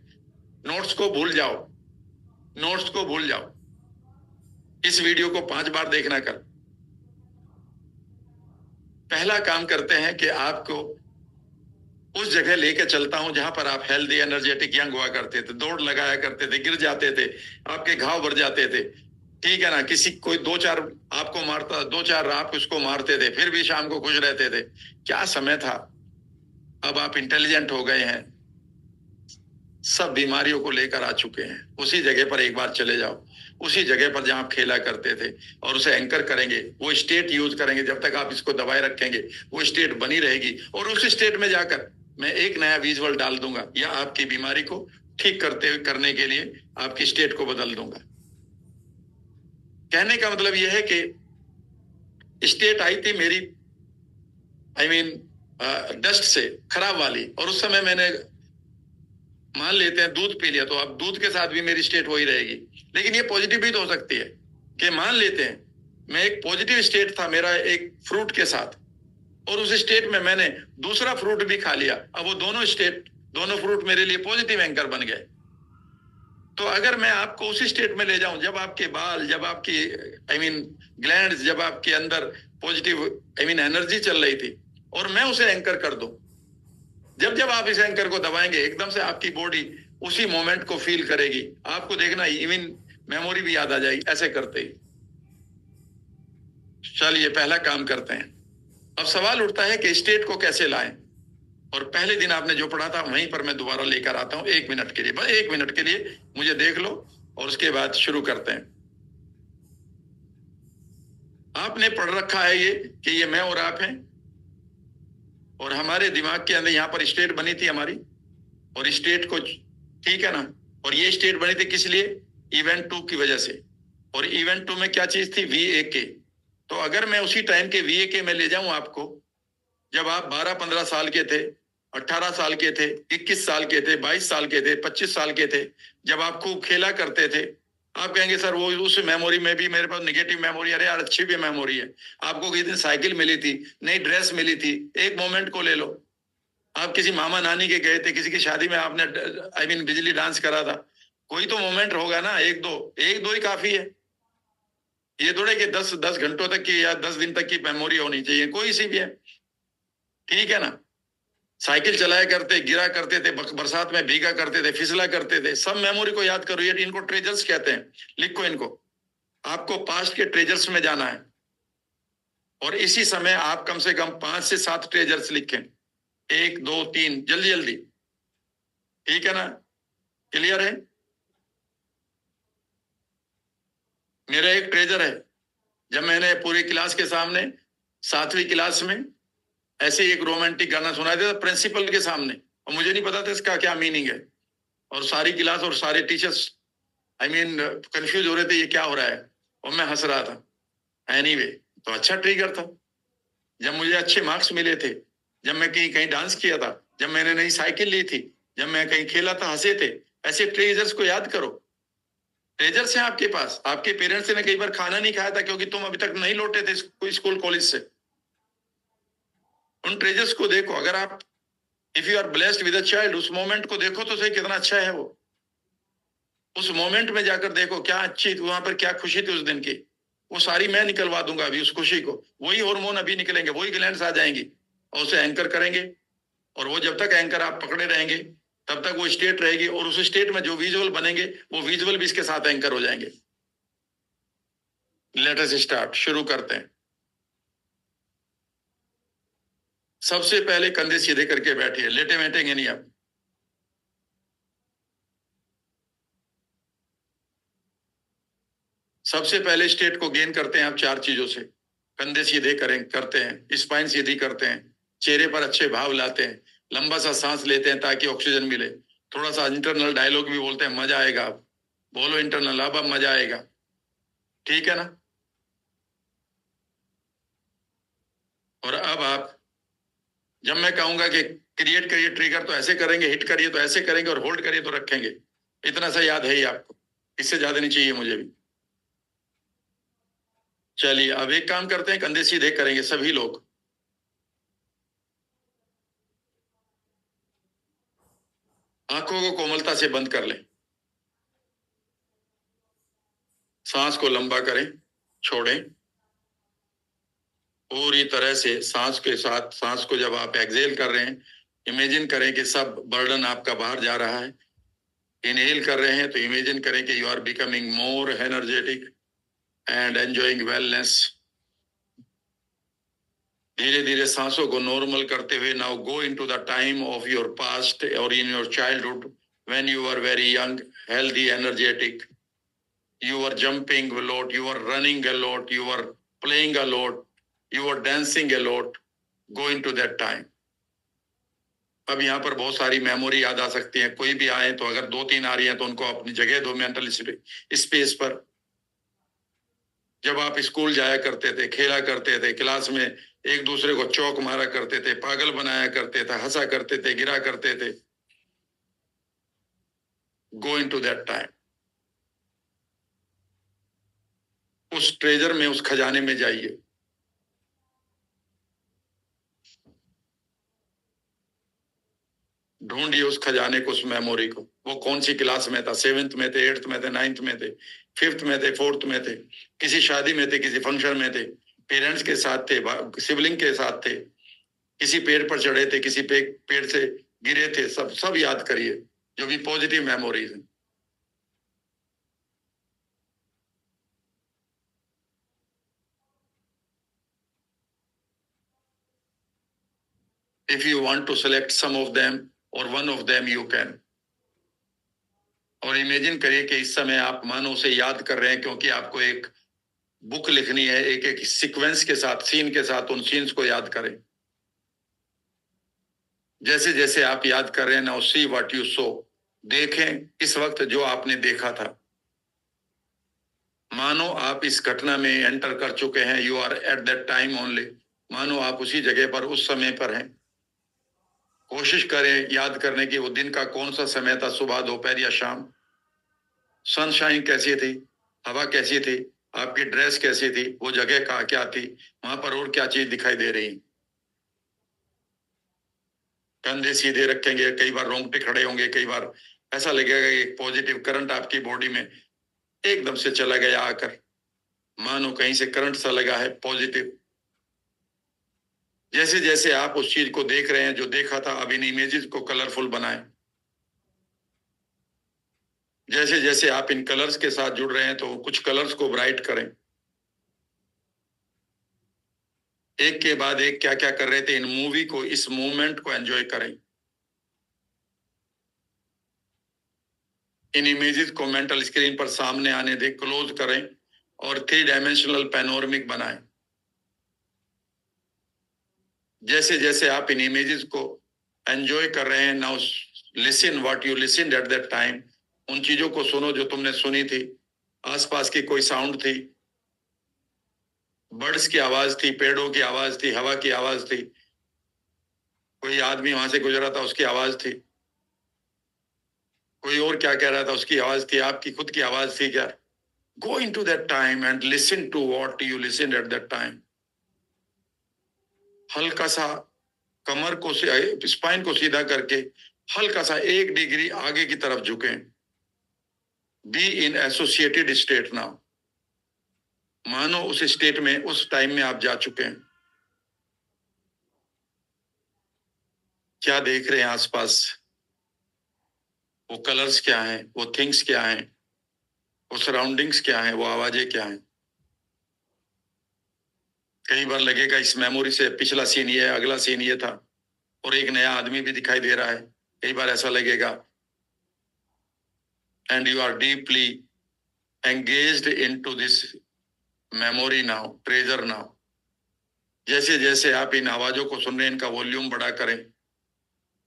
नोट्स को भूल जाओ, नोट्स को भूल जाओ। इस वीडियो को 5 बार देखना कर। पहला काम करते हैं कि आपको उस जगह लेके चलता हूं जहां पर आप हेल्दी एनर्जेटिक यंग हुआ करते थे, दौड़ लगाया करते थे, गिर जाते थे, आपके घाव भर जाते थे, ठीक है ना। किसी कोई 2-4 आपको मारता, 2-4 आप उसको मारते थे, फिर भी शाम को खुश रहते थे। क्या समय था। अब आप इंटेलिजेंट हो गए हैं, सब बीमारियों को लेकर आ चुके हैं। उसी जगह पर एक बार चले जाओ, उसी जगह पर जहां आप खेला करते थे, और उसे एंकर करेंगे। वो स्टेट यूज करेंगे, जब तक आप इसको दबाए रखेंगे वो स्टेट बनी रहेगी, और उस स्टेट में जाकर मैं एक नया विजुअल डाल दूंगा, या आपकी बीमारी को ठीक करने के लिए आपकी स्टेट को बदल दूंगा। कहने का मतलब यह है कि स्टेट आई थी मेरी, डस्ट से खराब वाली, और उस समय मैंने, मान लेते हैं दूध पी लिया, तो अब दूध के साथ भी मेरी स्टेट वही रहेगी। लेकिन ये पॉजिटिव भी तो हो सकती है कि मान लेते हैं मैं एक पॉजिटिव स्टेट था मेरा एक फ्रूट के साथ, और उस स्टेट में मैंने दूसरा फ्रूट भी खा लिया, अब वो दोनों फ्रूट मेरे लिए पॉजिटिव एंकर बन गए। तो अगर मैं आपको उसी स्टेट में ले जाऊं जब आपके बाल, जब आपकी ग्लैंड्स, जब आपके अंदर पॉजिटिव एनर्जी चल रही थी, और मैं उसे एंकर कर दूं, जब जब आप इस एंकर को दबाएंगे एकदम से आपकी बॉडी उसी मोमेंट को फील करेगी। आपको देखना इवन मेमोरी भी याद आ जाएगी ऐसे करते ही। चलिए पहला काम करते हैं। अब सवाल उठता है कि स्टेट को कैसे लाएं, और पहले दिन आपने जो पढ़ा था वहीं पर मैं दोबारा लेकर आता हूं 1 मिनट के लिए, बस 1 मिनट के लिए मुझे देख लो, और उसके बाद शुरू करते हैं। आपने पढ़ रखा है ये कि ये मैं और आप हैं, और हमारे दिमाग के अंदर यहाँ पर स्टेट बनी थी हमारी, और स्टेट को, ठीक है ना, और ये स्टेट बनी थी किस लिए? इवेंट 2 की वजह से। और इवेंट 2 में क्या चीज थी? VAK। तो अगर मैं उसी टाइम के VAK में ले जाऊं आपको, जब आप 12-15 साल के थे, 18 साल के थे, 21 साल के थे, 22 साल के थे, 25 साल के थे, जब आप खूब खेला करते थे, आप कहेंगे सर वो उस मेमोरी में भी मेरे पास निगेटिव मेमोरी। अरे यार, अच्छी भी मेमोरी है। आपको किसी दिन साइकिल मिली थी, नई ड्रेस मिली थी, एक मोमेंट को ले लो। आप किसी मामा नानी के गए थे, किसी की शादी में आपने बिजली डांस करा था, कोई तो मोमेंट होगा ना, एक दो, एक दो ही काफी है। ये थोड़े कि 10 घंटों तक की या 10 दिन तक की मेमोरी होनी चाहिए, कोई सी भी है, ठीक है ना। साइकिल चलाया करते, गिरा करते थे, बरसात में भीगा करते थे, फिसला करते थे, सब मेमोरी को याद करो। ये इनको ट्रेजर्स कहते हैं, लिखो इनको। आपको पास्ट के ट्रेजर्स में जाना है, और इसी समय आप कम से कम 5 से 7 ट्रेजर्स लिखें, 1 2 3, जल्दी जल्दी, ठीक है ना, क्लियर है। मेरा एक ट्रेजर है, जब मैंने पूरी क्लास के सामने 7वीं क्लास में ऐसे एक रोमांटिक गाना सुनाया था प्रिंसिपल के सामने, और मुझे नहीं पता था इसका क्या मीनिंग है, और सारी क्लास और सारे टीचर्स कंफ्यूज हो रहे थे, ये क्या हो रहा है, और मैं हंस रहा था। एनीवे, तो अच्छा ट्रिगर था। जब मुझे अच्छे मार्क्स मिले थे, जब मैं कहीं कहीं डांस किया था, जब मैंने नई साइकिल ली थी, जब मैं कहीं खेला था, हंसे थे। ऐसे ट्रेजर्स को याद करो। ट्रेजर्स हैं आपके पास। आपके पेरेंट्स ने कई बार खाना नहीं खाया था क्योंकि तुम अभी तक नहीं लौटे थे स्कूल कॉलेज से। उन ट्रेजर्स को देखो। अगर आप, if you are blessed with a child, उस मोमेंट को देखो तो सही, कितना अच्छा है वो। उस मोमेंट में जाकर देखो क्या अच्छी, वहां पर क्या खुशी थी उस दिन की, वो सारी मैं निकलवा दूंगा अभी उस खुशी को। वही हार्मोन अभी निकलेंगे, वही ग्लैंड्स आ जाएंगी और उसे एंकर करेंगे। और वो जब तक एंकर आप पकड़े रहेंगे तब तक वो स्टेट रहेगी, और उस स्टेट में जो विजुअल बनेंगे वो विजुअल भी इसके साथ एंकर हो जाएंगे। लेट अस स्टार्ट, शुरू करते हैं। सबसे पहले कंधे सीधे करके बैठिए, लेटे बैठेंगे नहीं आप। सबसे पहले स्टेट को गेन करते हैं आप 4 चीजों से। कंधे सीधे करते हैं, स्पाइन सीधी करते हैं, चेहरे पर अच्छे भाव लाते हैं, लंबा सा सांस लेते हैं ताकि ऑक्सीजन मिले, थोड़ा सा इंटरनल डायलॉग भी बोलते हैं, मजा आएगा। आप बोलो इंटरनल, अब मजा आएगा, ठीक है ना। और अब आप, जब मैं कहूंगा कि क्रिएट करिए ट्रिगर, तो ऐसे करेंगे, हिट करिए तो ऐसे करेंगे, और होल्ड करिए तो रखेंगे। इतना सा याद है ही आपको, इससे ज्यादा नहीं चाहिए मुझे भी। चलिए अब एक काम करते हैं, कंधे सीधे करेंगे सभी लोग। आंखों को कोमलता से बंद कर लें, सांस को लंबा करें, छोड़ें। पूरी तरह से सांस के साथ, सांस को जब आप एक्सहेल कर रहे हैं, इमेजिन करें कि सब बर्डन आपका बाहर जा रहा है। इनहेल कर रहे हैं तो इमेजिन करें कि you are becoming more energetic and enjoying wellness. धीरे धीरे सांसों को नॉर्मल करते हुए now go into the time of your past और in your childhood, when you are very young, healthy, energetic. You are jumping a lot, you are running a lot, you are playing a lot, you are dancing a lot. Go into that time. अब यहाँ पर बहुत सारी memory याद आ सकती है। कोई भी आए तो अगर 2-3 आ रही है तो उनको अपनी जगह दो मेंटल स्पेस पर। जब आप स्कूल जाया करते थे, खेला करते थे, क्लास में एक दूसरे को चौक मारा करते थे, पागल बनाया करते थे, हंसा करते थे, गिरा करते थे। Go into that time. उस ट्रेजर में, उस खजाने में जाइए। ढूंढिए उस खजाने को, उस मेमोरी को। वो कौन सी क्लास में था? 7th में थे, 8th में थे, 9th में थे, 5th में थे, 4th में थे, किसी शादी में थे, किसी फंक्शन में थे, पेरेंट्स के साथ थे, सिबलिंग के साथ थे, किसी पेड़ पर चढ़े थे, किसी पेड़ से गिरे थे। सब सब याद करिए जो भी पॉजिटिव मेमोरीज हैं। If you want to select some of them or one of them, you can. और इमेजिन करिए कि इस समय आप मानो उसे याद कर रहे हैं, क्योंकि आपको एक बुक लिखनी है, एक एक सीक्वेंस के साथ, सीन के साथ उन सीन्स को याद करें। जैसे जैसे आप याद कर रहे हैं, नाउ सी व्हाट यू सो, देखें इस वक्त जो आपने देखा था। मानो आप इस घटना में एंटर कर चुके हैं, you are at that time only, मानो आप उसी जगह पर उस समय पर हैं। कोशिश करें याद करने की वो दिन का कौन सा समय था, सुबह, दोपहर या शाम। सनशाइन कैसी थी, हवा कैसी थी, आपकी ड्रेस कैसी थी, वो जगह कहाँ क्या थी, वहां पर और क्या चीज दिखाई दे रही। कंधे सीधे रखेंगे, कई बार रोंगटे खड़े होंगे, कई बार ऐसा लगेगा कि एक पॉजिटिव करंट आपकी बॉडी में एकदम से चला गया आकर, मानो कहीं से करंट सा लगा है पॉजिटिव। जैसे जैसे आप उस चीज को देख रहे हैं जो देखा था, अब इन इमेजेस को कलरफुल बनाएं। जैसे जैसे आप इन कलर्स के साथ जुड़ रहे हैं तो कुछ कलर्स को ब्राइट करें। एक के बाद एक क्या क्या कर रहे थे इन मूवी को, इस मूवमेंट को एंजॉय करें। इन इमेजेस को मेंटल स्क्रीन पर सामने आने दें, क्लोज करें और 3 डायमेंशनल पैनोरमिक बनाएं। जैसे जैसे आप इन इमेजेस को एंजॉय कर रहे हैं, now listen what you listen at that time, उन चीजों को सुनो जो तुमने सुनी थी। आसपास की कोई साउंड थी, बर्ड्स की आवाज थी, पेड़ों की आवाज थी, हवा की आवाज थी, कोई आदमी वहां से गुजरा था उसकी आवाज थी, कोई और क्या कह रहा था उसकी आवाज थी, आपकी खुद की आवाज थी क्या। Go into that time and listen to what you listen at that time. हल्का सा कमर को, स्पाइन को सीधा करके हल्का सा 1 डिग्री आगे की तरफ झुकें। Be in associated state now, मानो उस स्टेट में, उस टाइम में आप जा चुके हैं। क्या देख रहे हैं आसपास, वो कलर्स क्या हैं, वो थिंग्स क्या हैं, वो सराउंडिंग्स क्या हैं, वो आवाजें क्या हैं। कई बार लगेगा इस मेमोरी से पिछला सीन ये है, अगला सीन ये था, और एक नया आदमी भी दिखाई दे रहा है। कई बार ऐसा लगेगा। And you are deeply engaged into this memory now, treasure now. जैसे जैसे आप इन आवाजों को सुन रहे हैं, इनका वॉल्यूम बढ़ा करें,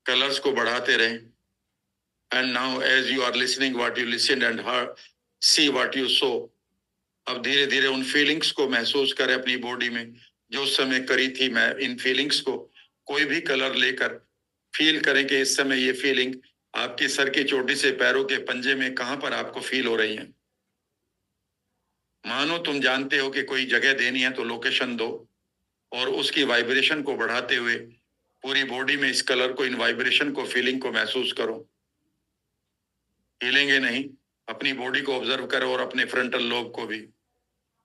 कलर्स को बढ़ाते रहें। And now as you are listening what you listen and see what you saw, अब धीरे धीरे उन फीलिंग्स को महसूस करें अपनी बॉडी में जो उस समय करी थी। मैं इन फीलिंग्स को कोई भी कलर लेकर फील करें कि इस समय ये फीलिंग आपकी सर की चोटी से पैरों के पंजे में कहां पर आपको फील हो रही है। मानो तुम जानते हो कि कोई जगह देनी है तो लोकेशन दो, और उसकी वाइब्रेशन को बढ़ाते हुए पूरी बॉडी में इस कलर को, इन वाइब्रेशन को, फीलिंग को महसूस करो। हिलेंगे नहीं, अपनी बॉडी को ऑब्जर्व करो और अपने फ्रंटल लोब को भी,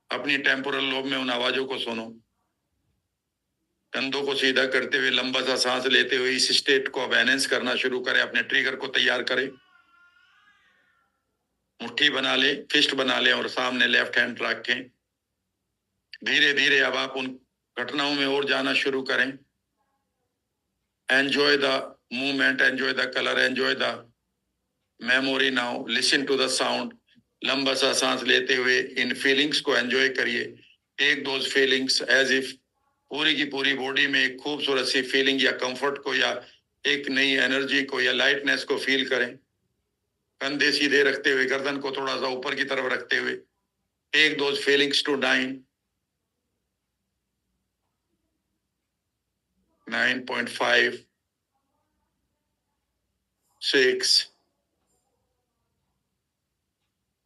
अपनी टेम्पोरल लोब में उन आवाजों को सुनो। कंधों को सीधा करते हुए लंबा सा सांस लेते हुए इस स्टेट को अब एनहेंस करना शुरू करें। अपने ट्रिगर को तैयार करें, मुट्ठी बना ले, फिस्ट बना ले और सामने लेफ्ट हैंड रखें। धीरे धीरे अब आप उन घटनाओं में और जाना शुरू करें। Enjoy the movement, enjoy the colour, enjoy the memory now, listen to the sound. लंबा सा सांस लेते हुए इन फीलिंग्स को एंजॉय करिए। Take those feelings as if पूरी की पूरी बॉडी में एक खूबसूरत सी फीलिंग या कंफर्ट को, या एक नई एनर्जी को, या लाइटनेस को फील करें। कंधे सीधे रखते हुए, गर्दन को थोड़ा सा ऊपर की तरफ रखते हुए, टेक दोज फीलिंग्स टू 9.5, 6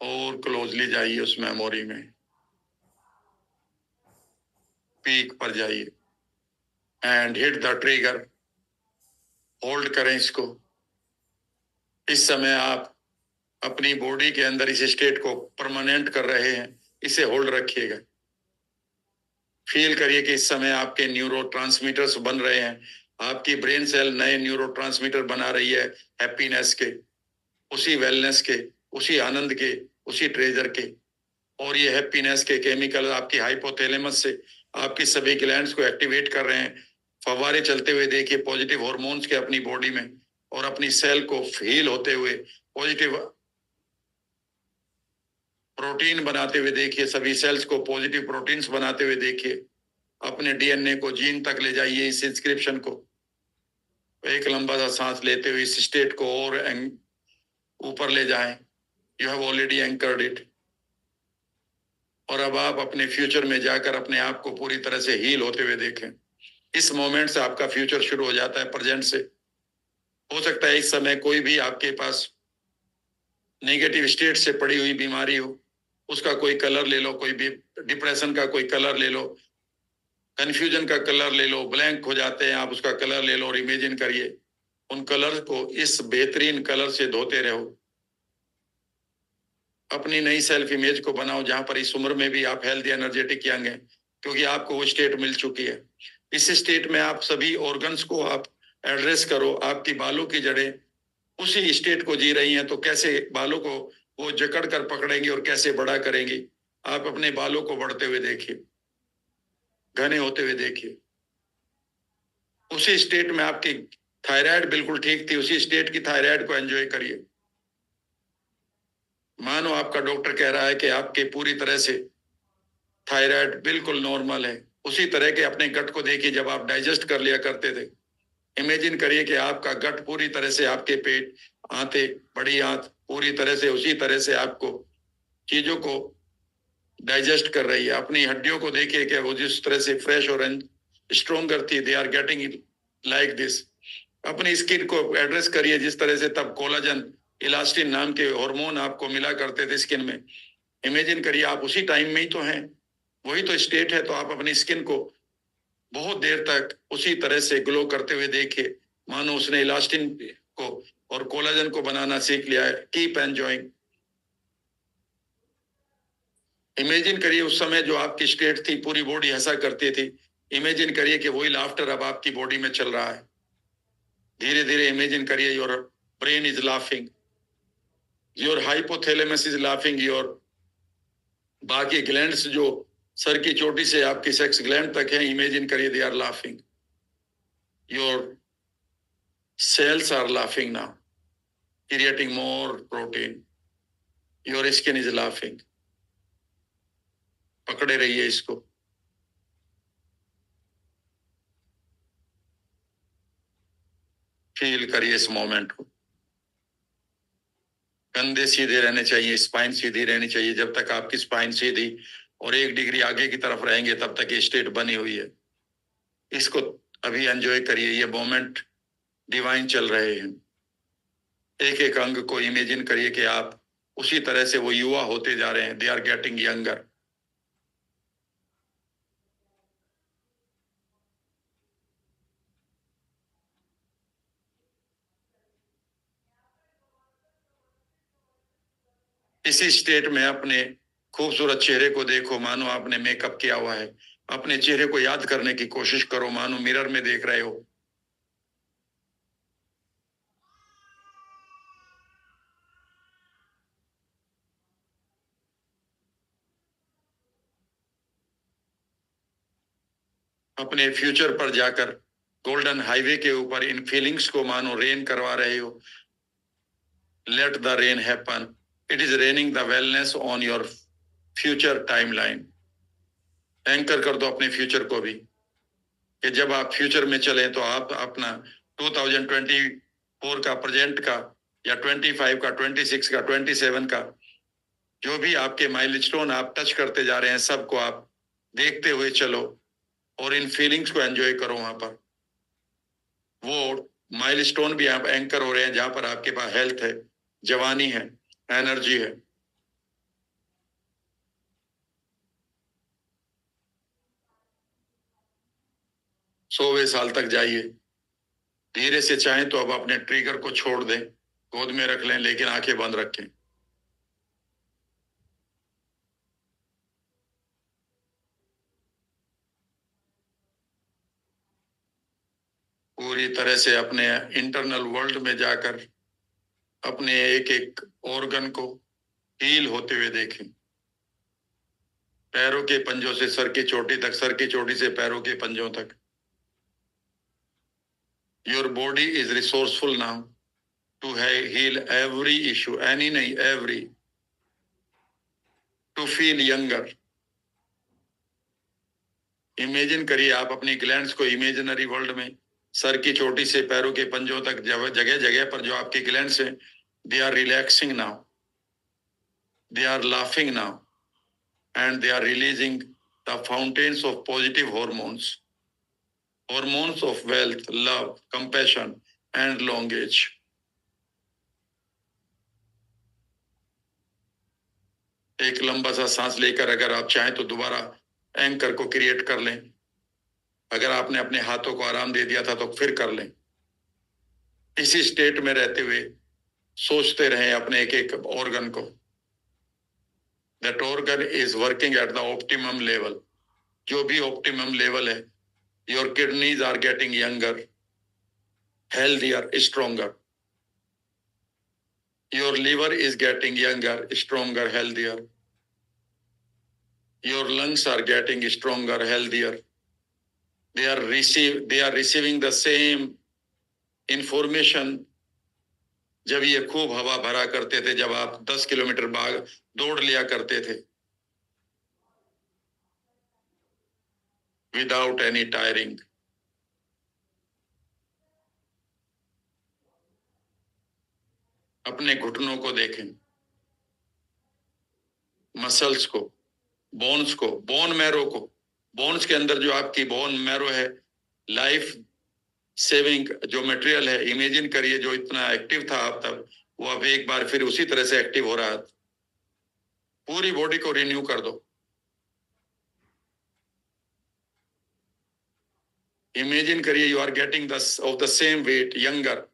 और क्लोजली जाइए उस मेमोरी में, पीक पर जाइए and hit the trigger. Hold करें इसको। इस समय आप अपनी बॉडी के अंदर इस स्टेट को परमानेंट कर रहे हैं, इसे होल्ड रखिएगा। फील करिए कि इस समय आपके न्यूरोट्रांसमीटर्स बन रहे हैं, आपकी ब्रेन सेल नए न्यूरोट्रांसमीटर बना रही है, हैप्पीनेस के, उसी वेलनेस के, उसी आनंद के, उसी ट्रेजर के। और ये हैप्पीनेस के केमिकल आपकी हाइपोथैलेमस से आपकी सभी ग्लैंड्स को एक्टिवेट कर रहे हैं। फव्वारे चलते हुए देखिए पॉजिटिव हार्मोन्स के अपनी बॉडी में, और अपनी सेल को हील होते हुए पॉजिटिव प्रोटीन बनाते हुए देखिए, सभी सेल्स को पॉजिटिव प्रोटीन्स बनाते हुए देखिए, अपने डीएनए को जीन तक ले जाइए, इस इंस्क्रिप्शन को। एक लंबा सा सांस लेते हुए इस स्टेट को और ऊपर ले जाएं। You have already anchored it. और अब आप अपने फ्यूचर में जाकर अपने आप को पूरी तरह से हील होते हुए देखें। इस मोमेंट से आपका फ्यूचर शुरू हो जाता है, प्रेजेंट से। हो सकता है इस समय कोई भी आपके पास नेगेटिव स्टेट से पड़ी हुई बीमारी हो, उसका कोई कलर ले लो, कोई भी डिप्रेशन का कोई कलर ले लो, कंफ्यूजन का कलर ले लो, ब्लैंक हो जाते हैं आप, उसका कलर ले लो और इमेजिन करिए उन कलर को इस बेहतरीन कलर से धोते रहो। अपनी नई सेल्फ इमेज को बनाओ जहां पर इस उम्र में भी आप हेल्दी एनर्जेटिक यंग हैं, क्योंकि आपको वो स्टेट मिल चुकी है। इस स्टेट में आप सभी ऑर्गन्स को आप एड्रेस करो। आपकी बालों की जड़ें उसी स्टेट को जी रही हैं, तो कैसे बालों को वो जकड़ कर पकड़ेंगी और कैसे बड़ा करेंगी। आप अपने बालों को बढ़ते हुए देखिए, घने होते हुए देखिए। उसी स्टेट में आपकी थायराइड बिल्कुल ठीक थी, उसी स्टेट की थायराइड को एंजॉय करिए। मानो आपका डॉक्टर कह रहा है कि आपके पूरी तरह से थायराइड बिल्कुल नॉर्मल है। उसी तरह के अपने गट को देखिए, जब आप डाइजेस्ट कर लिया करते थे। इमेजिन करिए कि आपका गट पूरी तरह से आपके पेट, आंतें, बड़ी आंत पूरी तरह से उसी तरह से आपको चीजों को डाइजेस्ट कर रही है। अपनी हड्डियों को देखिए कि वो जिस तरह से फ्रेश और स्ट्रोंगर थी, they are getting like this. अपनी स्किन को एड्रेस करिए जिस तरह से तब कोलाजन, इलास्टिन नाम के हार्मोन आपको मिला करते थे स्किन में। इमेजिन करिए आप उसी टाइम में ही तो हैं, वही तो स्टेट है। तो आप अपनी स्किन को बहुत देर तक उसी तरह से ग्लो करते हुए देखिए, मानो उसने इलास्टिन को और कोलाजन को बनाना सीख लिया है। Keep enjoying. इमेजिन करिए उस समय जो आपकी स्टेट थी, पूरी बॉडी हंसा करती थी। इमेजिन करिए कि वही लाफ्टर अब आपकी बॉडी में चल रहा है। धीरे धीरे इमेजिन करिए your brain is laughing, your hypothalamus is laughing, your बाकी ग्लैंड्स जो सर की चोटी से आपकी सेक्स ग्लैंड तक है, इमेजिन करिए they are laughing. Your cells are laughing now, creating more protein. Your skin is laughing. पकड़े रहिए इसको। फील करिए इस मोमेंट को। कंधे सीधे रहने चाहिए, स्पाइन सीधी रहनी चाहिए। जब तक आपकी स्पाइन सीधी और 1 डिग्री आगे की तरफ रहेंगे, तब तक ये स्टेट बनी हुई है। इसको अभी एंजॉय करिए, ये मोमेंट डिवाइन चल रहे हैं। एक एक अंग को इमेजिन करिए कि आप उसी तरह से वो युवा होते जा रहे हैं। They are getting younger. इसी स्टेट में अपने खूबसूरत चेहरे को देखो, मानो आपने मेकअप किया हुआ है। अपने चेहरे को याद करने की कोशिश करो, मानो मिरर में देख रहे हो। अपने फ्यूचर पर जाकर गोल्डन हाईवे के ऊपर इन फीलिंग्स को मानो रेन करवा रहे हो। Let the rain happen, it is raining the wellness on your future timeline. Anchor कर दो अपने फ्यूचर को भी, कि जब आप फ्यूचर में चले तो आप अपना 2024 का, प्रेजेंट का, या 25 का, 26 का, 27 का, जो भी आपके माइलस्टोन आप टच करते जा रहे हैं, सबको आप देखते हुए चलो और इन फीलिंग्स को एंजॉय करो। वहां पर वो माइलस्टोन भी आप एंकर हो रहे हैं जहां पर आपके पास हेल्थ है, जवानी है, एनर्जी है। सौवें साल तक जाइए। धीरे से चाहें तो अब अपने ट्रिगर को छोड़ दें, गोद में रख लें, लेकिन आंखें बंद रखें। पूरी तरह से अपने इंटरनल वर्ल्ड में जाकर अपने एक एक ऑर्गन को हील होते हुए देखें। पैरों के पंजों से सर की चोटी तक, सर की चोटी से पैरों के पंजों तक। Your body is resourceful now to heal every issue, any नहीं, every। to feel younger. Imagine करिए आप अपनी ग्लैंड्स को इमेजिनरी वर्ल्ड में, सर की चोटी से पैरों के पंजों तक जगह जगह पर जो आपकी ग्लैंड्स हैं, they are relaxing now, they are laughing now, and they are releasing the fountains of positive hormones, hormones of wealth, love, compassion, and long age. एक लंबा सा सांस लेकर अगर आप चाहें तो दोबारा एंकर को क्रिएट कर लें। अगर आपने अपने हाथों को आराम दे दिया था तो फिर कर लें। इसी स्टेट में रहते हुए सोचते रहें अपने एक एक ऑर्गन को। That organ is working at the optimum level. जो भी optimum level है, your kidneys are getting younger, healthier, stronger. Your liver is getting younger, stronger, healthier. Your lungs are getting stronger, healthier. They are receiving the same information. जब ये खूब हवा भरा करते थे, जब आप 10 किलोमीटर भाग दौड़ लिया करते थे, विदाउट एनी टायरिंग, अपने घुटनों को देखें, मसल्स को, बोन्स को, बोन मैरो को, बोन्स के अंदर जो आपकी बोन मैरो है, लाइफ सेविंग जो मटेरियल है, इमेजिन करिए जो इतना एक्टिव था अब तक, वो अब एक बार फिर उसी तरह से एक्टिव हो रहा है। पूरी बॉडी को रिन्यू कर दो। इमेजिन करिए you are getting of the same weight, younger,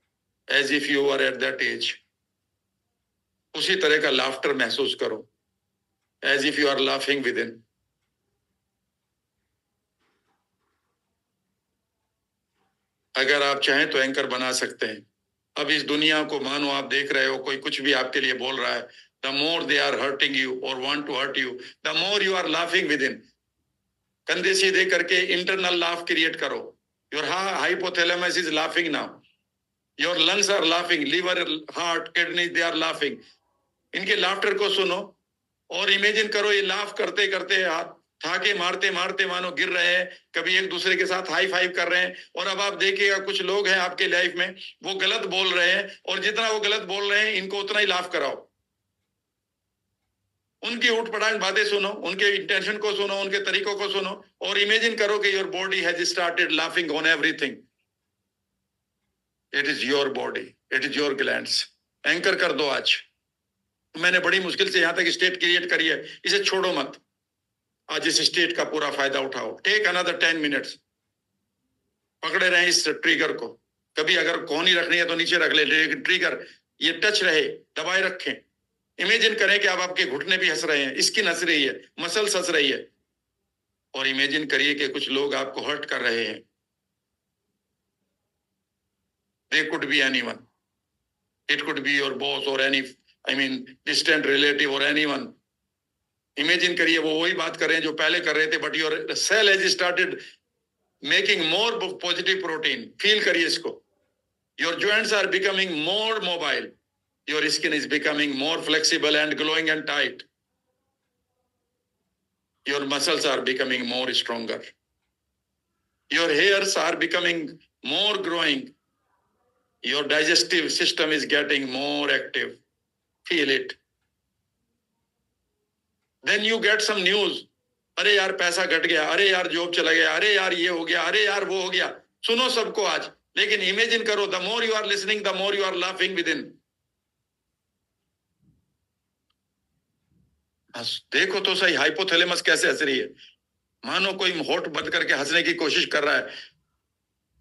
as if you are at that age. उसी तरह का लाफ्टर महसूस करो, as if you are laughing within. अगर आप चाहें तो एंकर बना सकते हैं। अब इस दुनिया को मानो आप देख रहे हो, कोई कुछ भी आपके लिए बोल रहा है, the more they are hurting you और want to hurt you, the more you are laughing within. कंधे सीधे करके इंटरनल लाफ क्रिएट करो। Your hypothalamus is laughing now, your lungs are laughing, liver, heart, kidney, they are laughing. इनके laughter को सुनो और imagine करो ये लाफ करते करते हाथ थाके मारते मारते मानो गिर रहे हैं, कभी एक दूसरे के साथ हाई फाइव कर रहे हैं। और अब आप देखिएगा कुछ लोग हैं आपके लाइफ में, वो गलत बोल रहे हैं, और जितना वो गलत बोल रहे हैं इनको उतना ही लाफ कराओ। उनकी उठपटांग बातें सुनो, उनके इंटेंशन को सुनो, उनके तरीकों को सुनो, और इमेजिन करो कि your body has started laughing on everything. It is your body, it is your glands. Anchor कर दो आज। मैंने बड़ी मुश्किल से यहां तक स्टेट क्रिएट करी है, इसे छोड़ो मत। आज इस स्टेट का पूरा फायदा उठाओ। Take another 10 minutes. पकड़े रहें इस ट्रिगर को। कभी अगर कोहनी रखनी है तो नीचे रख ले, लेकिन ट्रिगर ये टच रहे, दबाए रखें। इमेजिन करें कि अब आपके घुटने भी हंस रहे हैं, स्किन हंस रही है, मसल्स हंस रही है, और इमेजिन करिए कि कुछ लोग आपको हर्ट कर रहे हैं। They could be anyone, it could be your boss और एनी डिस्टेंट रिलेटिव और एनीवन। इमेजिन करिए वो वही बात कर रहे हैं जो पहले कर रहे थे, but your cell has started making more positive protein. Feel करिए इसको। Your joints are becoming more mobile, your skin is becoming more flexible and glowing and tight, your muscles are becoming more stronger, your hairs are becoming more growing, your digestive system is getting more active. Feel it. Then you get some news, अरे यार पैसा घट गया, अरे यार job चला गया, अरे यार ये हो गया, अरे यार वो हो गया। सुनो सबको आज, लेकिन इमेजिन करो the more you are listening the more you are laughing within. देखो तो सही हाइपोथैलेमस कैसे हंस रही है, मानो कोई होठ बंद करके हंसने की कोशिश कर रहा है,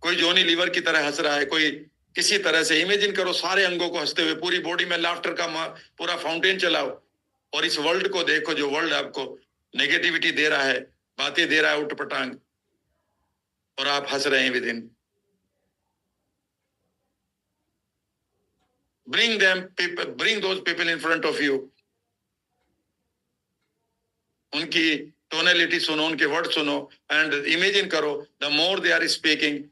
कोई जॉनी लीवर की तरह हंस रहा है, कोई किसी तरह से। इमेजिन करो सारे अंगों को हंसते हुए, पूरी बॉडी में लाफ्टर का पूरा फाउंटेन चलाओ, और इस वर्ल्ड को देखो जो वर्ल्ड आपको नेगेटिविटी दे रहा है, बातें दे रहा है उठपटांग, और आप हंस रहे हैं within. bring those people in front of you. उनकी टोनैलिटी सुनो, उनके वर्ड सुनो, एंड इमेजिन करो the more they are speaking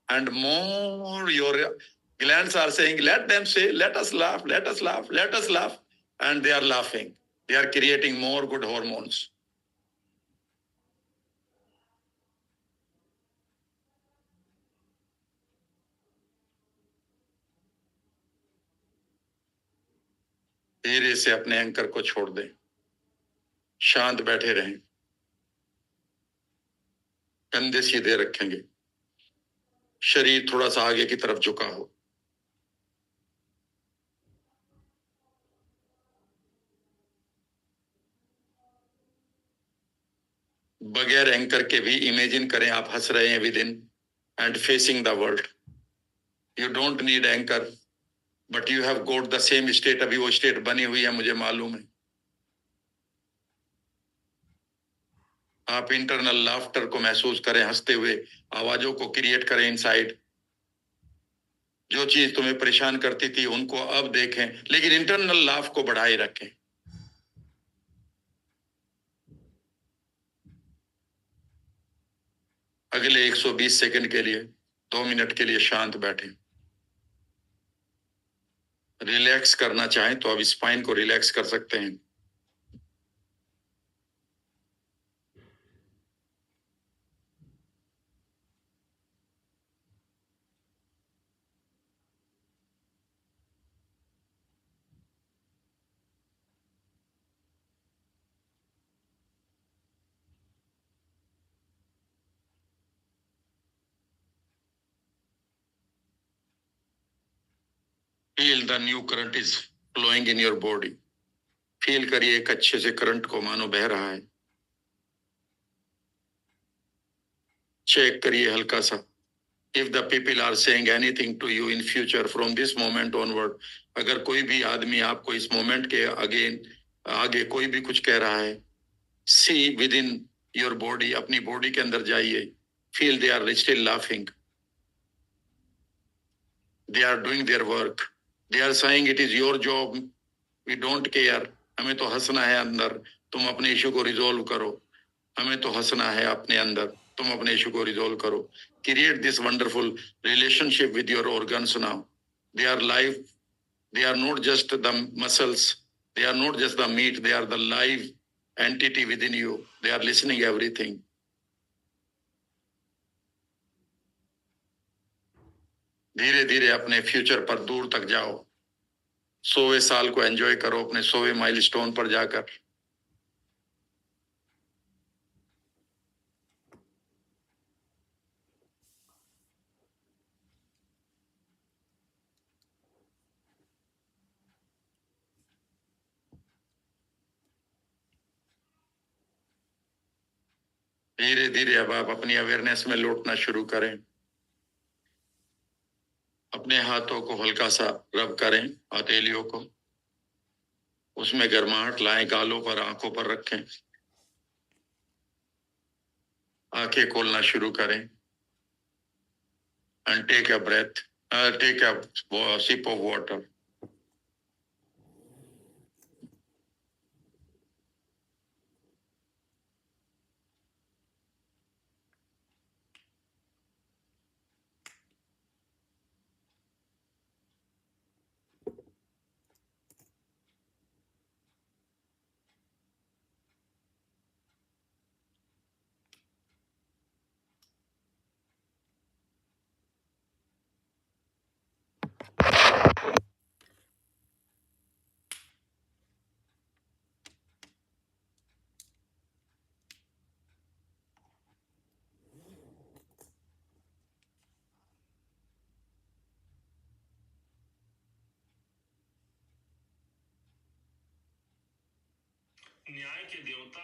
and more your glands are saying let them say, let us laugh, let us laugh, let us laugh, and they are laughing. They are creating more good hormones. धीरे से अपने anchor को छोड़ दें, शांत बैठे रहें, कंधे सीधे रखेंगे, शरीर थोड़ा सा आगे की तरफ झुका हो। बगैर एंकर के भी इमेजिन करें आप हंस रहे हैं with in and facing the world. You don't need anchor, but you have got the same state. अभी वो स्टेट बनी हुई है, मुझे मालूम है। आप इंटरनल लाफ्टर को महसूस करें, हंसते हुए आवाजों को क्रिएट करें इनसाइड। जो चीज तुम्हें परेशान करती थी उनको अब देखें, लेकिन इंटरनल लाफ को बढ़ाए रखें। अगले 120 सेकंड के लिए, 2 मिनट के लिए शांत बैठें। रिलैक्स करना चाहें तो अब स्पाइन को रिलैक्स कर सकते हैं। Feel the new current is flowing in your body. Feel करिए एक अच्छे से करंट को मानो बह रहा है। चेक करिए हल्का सा। If the people are saying anything to you in future from this moment onward, अगर कोई भी आदमी आपको इस मोमेंट के आगे कोई भी कुछ कह रहा है, see with in your body, अपनी बॉडी के अंदर जाइए। Feel they are still laughing, they are doing their work, they are saying it is your job, we don't care. हमें तो हंसना है अंदर, तुम अपने इशू को रिजोल्व करो। हमें तो हंसना है अपने अंदर, तुम अपने इशू को रिजोल्व करो। Create this wonderful relationship with your organs now. They are live, they are not just the muscles, they are not just the meat, they are the live entity within you. They are listening everything. धीरे धीरे अपने future पर दूर तक जाओ। 100वें साल को enjoy करो अपने 100वें माइलस्टोन पर जाकर। धीरे धीरे अब आप अपनी अवेयरनेस में लौटना शुरू करें। अपने हाथों को हल्का सा रब करें, हथेलियों को, उसमें गर्माहट लाएं, गालों पर, आंखों पर रखें। आंखें खोलना शुरू करें and take a breath, take a sip of water. न्याय के देवता